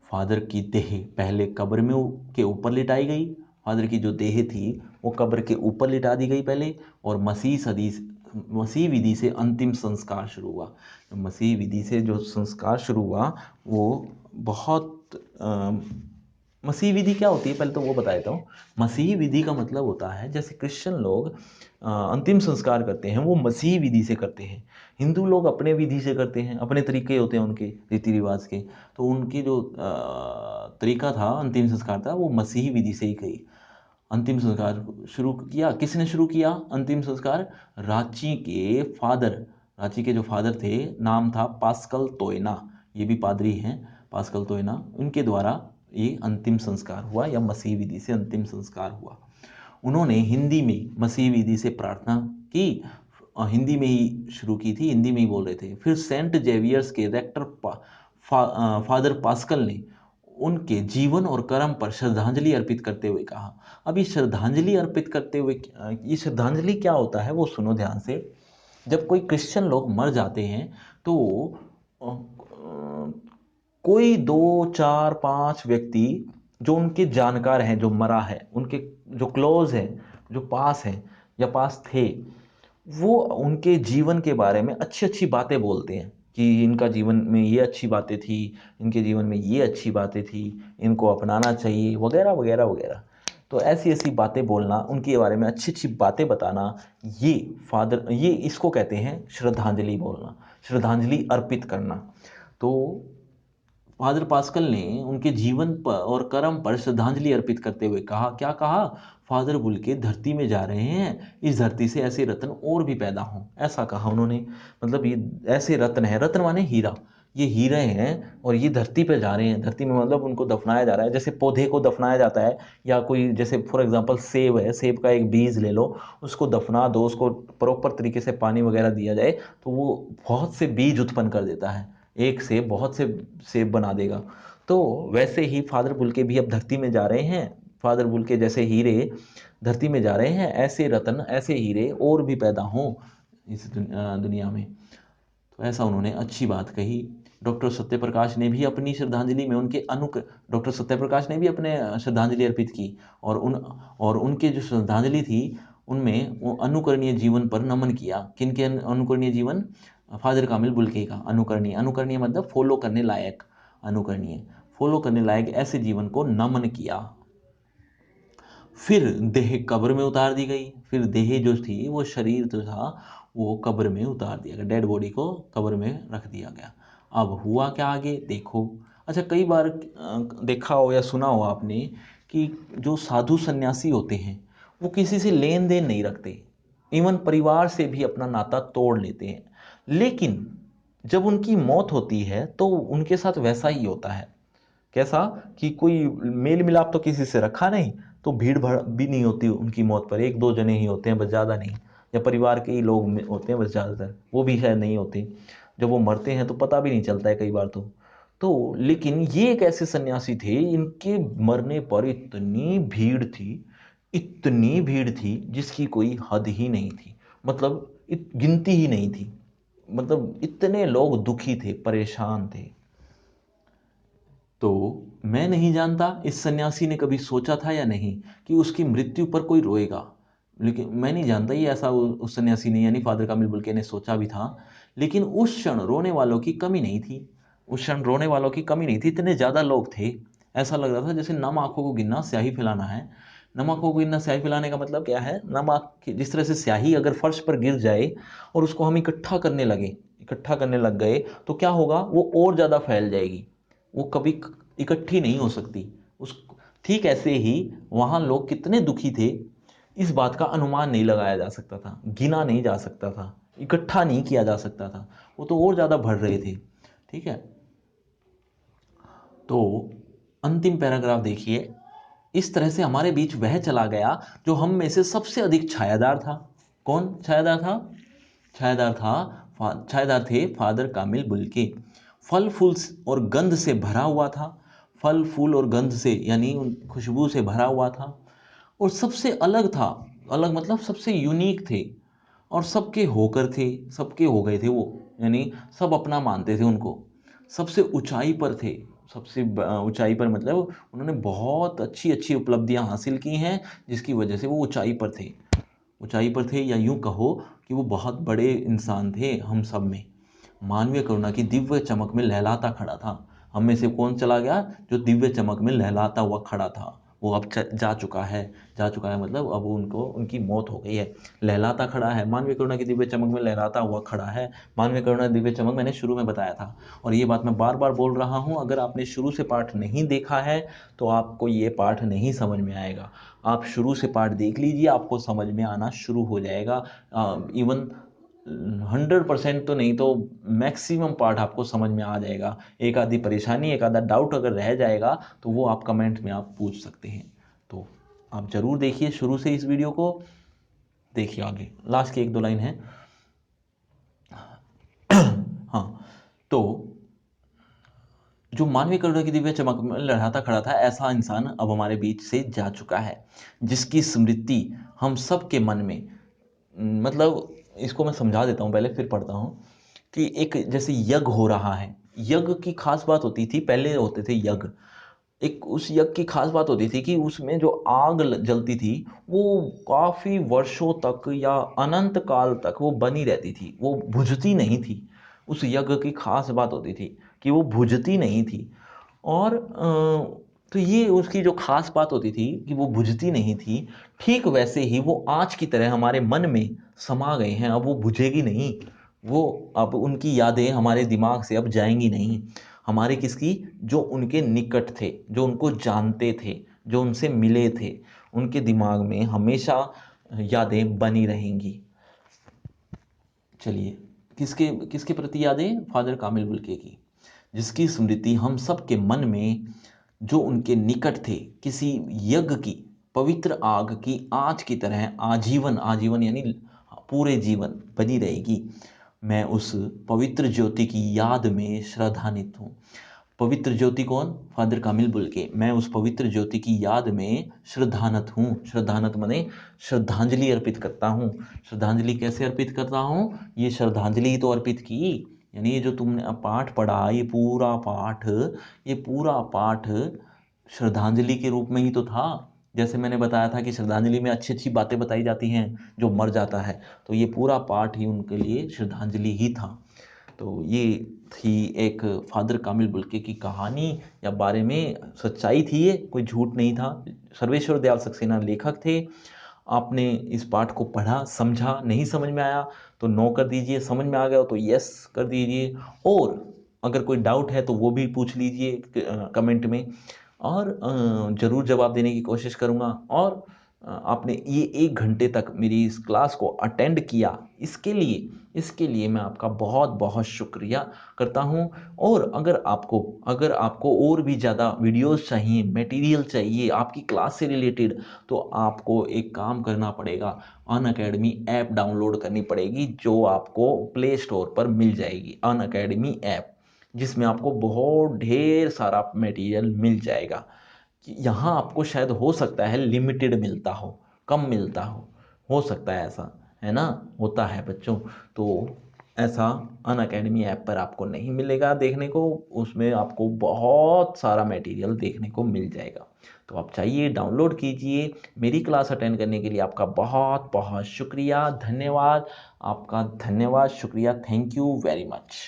फादर की देह पहले कब्र में के ऊपर लिटाई गई। फादर की जो देह थी वो कब्र के ऊपर लिटा दी गई पहले, और मसीह विधि से अंतिम संस्कार शुरू हुआ। मसीह विधि से जो संस्कार शुरू हुआ वो बहुत मसीह विधि क्या होती है पहले तो वो बता देता हूँ। मसीही विधि का मतलब होता है, जैसे क्रिश्चियन लोग अंतिम संस्कार करते हैं वो मसीही विधि से करते हैं। हिंदू लोग अपने विधि से करते हैं, अपने तरीके होते हैं उनके रीति रिवाज के। तो उनकी जो तरीका था अंतिम संस्कार था वो मसीही विधि से ही कही। अंतिम संस्कार शुरू किया, किसने शुरू किया अंतिम संस्कार? रांची के जो फादर थे, नाम था पास्कल तोयना, ये भी पादरी हैं, पास्कल तोयना, उनके द्वारा ये अंतिम संस्कार हुआ, या मसीह विधि से अंतिम संस्कार हुआ। उन्होंने हिंदी में मसीह विधि से प्रार्थना की, हिंदी में ही शुरू की थी, हिंदी में ही बोल रहे थे। फिर सेंट जेवियर्स के रेक्टर फादर पास्कल ने उनके जीवन और कर्म पर श्रद्धांजलि अर्पित करते हुए कहा। अब ये श्रद्धांजलि अर्पित करते हुए, ये श्रद्धांजलि क्या होता है वो सुनो ध्यान से। जब कोई क्रिश्चियन लोग मर जाते हैं तो कोई 2 4 5 व्यक्ति जो उनके जानकार हैं, जो मरा है, उनके जो क्लोज हैं, जो पास हैं या पास थे, वो उनके जीवन के बारे में अच्छी अच्छी बातें बोलते हैं कि इनका जीवन में ये अच्छी बातें थी, इनके जीवन में ये अच्छी बातें थी, इनको अपनाना चाहिए, वगैरह वगैरह वगैरह। तो ऐसी ऐसी बातें बोलना, उनके बारे में अच्छी अच्छी बातें बताना, ये इसको कहते हैं श्रद्धांजलि बोलना, श्रद्धांजलि अर्पित करना। तो फादर पास्कल ने उनके जीवन पर और कर्म पर श्रद्धांजलि अर्पित करते हुए कहा, क्या कहा? फादर बुल्के धरती में जा रहे हैं, इस धरती से ऐसे रत्न और भी पैदा हों, ऐसा कहा उन्होंने। मतलब ये ऐसे रत्न है, रत्न माने हीरा, ये हीरे हैं और ये धरती पे जा रहे हैं। धरती में मतलब उनको दफनाया जा रहा है, जैसे पौधे को दफनाया जाता है, या कोई जैसे फॉर एग्जांपल सेब है, सेब का एक बीज ले लो, उसको दफना दो, उसको प्रॉपर तरीके से पानी वगैरह दिया जाए तो वो बहुत से बीज उत्पन्न कर देता है, एक सेब बहुत से सेब बना देगा। तो वैसे ही फादर बुल्के भी अब धरती में जा रहे हैं, फादर बुल्के जैसे हीरे धरती में जा रहे हैं, ऐसे रत्न, ऐसे हीरे और भी पैदा हों इस दुनिया में। तो ऐसा उन्होंने अच्छी बात कही। डॉक्टर सत्यप्रकाश ने भी अपनी श्रद्धांजलि में डॉक्टर सत्यप्रकाश ने भी अपने श्रद्धांजलि अर्पित की, और उनके जो श्रद्धांजलि थी उनमें वो अनुकरणीय जीवन पर नमन किया। किन के अनुकरणीय जीवन? फादर कामिल बुल्के का अनुकरणीय, अनुकरणीय मतलब फॉलो करने लायक, अनुकरणीय, फॉलो करने लायक ऐसे जीवन को नमन किया। फिर देह कब्र में उतार दी गई। फिर देह जो थी, वो शरीर जो था वो कब्र में उतार दिया गया, डेड बॉडी को कब्र में रख दिया गया। अब हुआ क्या आगे देखो। अच्छा, कई बार देखा हो या सुना हो आपने कि जो साधु सन्यासी होते हैं वो किसी से लेन देन नहीं रखते, इवन परिवार से भी अपना नाता तोड़ लेते हैं, लेकिन जब उनकी मौत होती है तो उनके साथ वैसा ही होता है। कैसा कि कोई मेल मिलाप तो किसी से रखा नहीं, तो भीड़ भाड़ भी नहीं होती उनकी मौत पर, एक दो जने ही होते हैं बस, ज़्यादा नहीं, या परिवार के ही लोग होते हैं बस, ज़्यादातर वो भी शायद नहीं होते। जब वो मरते हैं तो पता भी नहीं चलता है कई बार तो लेकिन ये एक ऐसे सन्यासी थे, इनके मरने पर इतनी भीड़ थी जिसकी कोई हद ही नहीं थी, मतलब गिनती ही नहीं थी, मतलब इतने लोग दुखी थे, परेशान थे। तो मैं नहीं जानता इस सन्यासी ने कभी सोचा था या नहीं कि उसकी मृत्यु पर कोई रोएगा, लेकिन मैं नहीं जानता ये ऐसा उस सन्यासी ने यानी फादर कामिल बुल्के ने सोचा भी था। लेकिन उस क्षण रोने वालों की कमी नहीं थी, उस क्षण रोने वालों की कमी नहीं थी, इतने ज़्यादा लोग थे। ऐसा लग रहा था जैसे नम आंखों को गिनना स्याही फैलाना है। नम आंखों को गिनना स्याही फैलाने का मतलब क्या है, नम आंख जिस तरह से स्याही अगर फर्श पर गिर जाए और उसको हम इकट्ठा करने लग गए तो क्या होगा, वो और ज़्यादा फैल जाएगी, वो कभी इकट्ठी नहीं हो सकती। उस ठीक ऐसे ही वहां लोग कितने दुखी थे, इस बात का अनुमान नहीं लगाया जा सकता था, गिना नहीं जा सकता था, इकट्ठा नहीं किया जा सकता था, वो तो और ज्यादा बढ़ रहे थे। ठीक है, तो अंतिम पैराग्राफ देखिए। इस तरह से हमारे बीच वह चला गया जो हम में से सबसे अधिक छायादार था। कौन छायादार था? छायादार थे फादर कामिल बुल्के। फल फूल और गंध से भरा हुआ था, फल फूल और गंध से यानी खुशबू से भरा हुआ था, और सबसे अलग था, अलग मतलब सबसे यूनिक थे, और सबके होकर थे, सबके हो गए थे वो, यानी सब अपना मानते थे उनको। सबसे ऊंचाई पर थे, सबसे ऊंचाई पर मतलब उन्होंने बहुत अच्छी अच्छी उपलब्धियां हासिल की हैं, जिसकी वजह से वो ऊंचाई पर थे, या यूं कहो कि वो बहुत बड़े इंसान थे हम सब में। मानवीय करुणा की दिव्य चमक में लहलाता खड़ा था। हम में से कौन चला गया? जो दिव्य चमक में लहलाता हुआ खड़ा था, वो अब जा चुका है मतलब अब उनको उनकी मौत हो गई है। लहलाता खड़ा है, मानवीय करुणा की दिव्य चमक में लहराता हुआ खड़ा है। मानवीय करुणा दिव्य चमक मैंने शुरू में बताया था, और ये बात मैं बार बार बोल रहा हूँ, अगर आपने शुरू से पाठ नहीं देखा है तो आपको ये पाठ नहीं समझ में आएगा। आप शुरू से पाठ देख लीजिए, आपको समझ में आना शुरू हो जाएगा। इवन 100% तो नहीं तो मैक्सिमम पार्ट आपको समझ में आ जाएगा। एक आधी परेशानी, एक आधा डाउट अगर रह जाएगा तो वो आप कमेंट में आप पूछ सकते हैं। तो आप जरूर देखिए शुरू से इस वीडियो को। देखिए आगे लास्ट की एक दो लाइन है। हाँ, तो जो मानवीय करुणा की दिव्य चमक में लहराता खड़ा था, ऐसा इंसान अब हमारे बीच से जा चुका है, जिसकी स्मृति हम सब के मन में, मतलब इसको मैं समझा देता हूँ, पहले फिर पढ़ता हूँ कि एक जैसे यज्ञ हो रहा है। यज्ञ की खास बात होती थी, पहले होते थे यज्ञ, एक उस यज्ञ की खास बात होती थी कि उसमें जो आग जलती थी वो काफी वर्षों तक या अनंत काल तक वो बनी रहती थी, वो बुझती नहीं थी। उस यज्ञ की खास बात होती थी कि वो बुझती नहीं थी। और तो ये उसकी जो खास बात होती थी कि वो बुझती नहीं थी। ठीक वैसे ही वो आँच की तरह हमारे मन में समा गए हैं, अब वो बुझेगी नहीं। वो अब उनकी यादें हमारे दिमाग से अब जाएंगी नहीं। हमारे किसकी? जो उनके निकट थे, जो उनको जानते थे, जो उनसे मिले थे, उनके दिमाग में हमेशा यादें बनी रहेंगी। चलिए, किसके किसके प्रति यादें? फादर कामिल बुल्के की, जिसकी स्मृति हम सब के मन में, जो उनके निकट थे, किसी यज्ञ की पवित्र आग की आँच की तरह आजीवन, आजीवन यानी पूरे जीवन बनी रहेगी। मैं उस पवित्र ज्योति की याद में श्रद्धान्वित हूँ। पवित्र ज्योति कौन? फादर कामिल बुल्के। मैं उस पवित्र ज्योति की याद में श्रद्धानत हूँ। श्रद्धानत माने श्रद्धांजलि अर्पित करता हूँ। श्रद्धांजलि कैसे अर्पित करता हूँ? ये श्रद्धांजलि तो अर्पित की, यानी ये जो तुमने पाठ पढ़ा, ये पूरा पाठ श्रद्धांजलि के रूप में ही तो था। जैसे मैंने बताया था कि श्रद्धांजलि में अच्छी अच्छी बातें बताई जाती हैं जो मर जाता है, तो ये पूरा पाठ ही उनके लिए श्रद्धांजलि ही था। तो ये थी एक फादर कामिल बुल्के की कहानी या बारे में, सच्चाई थी, ये कोई झूठ नहीं था। सर्वेश्वर दयाल सक्सेना लेखक थे। आपने इस पाठ को पढ़ा, समझा, नहीं समझ में आया तो नो कर दीजिए, समझ में आ गया हो तो यस कर दीजिए, और अगर कोई डाउट है तो वो भी पूछ लीजिए कमेंट में, और ज़रूर जवाब देने की कोशिश करूँगा। और आपने ये 1 घंटे तक मेरी इस क्लास को अटेंड किया, इसके लिए मैं आपका बहुत बहुत शुक्रिया करता हूँ। और अगर आपको और भी ज़्यादा वीडियोस चाहिए, मटेरियल चाहिए आपकी क्लास से रिलेटेड, तो आपको एक काम करना पड़ेगा, अनअकैडमी ऐप डाउनलोड करनी पड़ेगी, जो आपको प्ले स्टोर पर मिल जाएगी, अनअकैडमी ऐप, जिसमें आपको बहुत ढेर सारा मटेरियल मिल जाएगा। कि यहाँ आपको शायद हो सकता है लिमिटेड मिलता हो, कम मिलता हो सकता है ऐसा, है ना, होता है बच्चों। तो ऐसा अनअकैडमी ऐप पर आपको नहीं मिलेगा देखने को, उसमें आपको बहुत सारा मटेरियल देखने को मिल जाएगा। तो आप चाहिए डाउनलोड कीजिए। मेरी क्लास अटेंड करने के लिए आपका बहुत बहुत शुक्रिया, धन्यवाद, आपका धन्यवाद, शुक्रिया, thank you very much.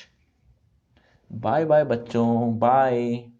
Bye bye बच्चों, बाय।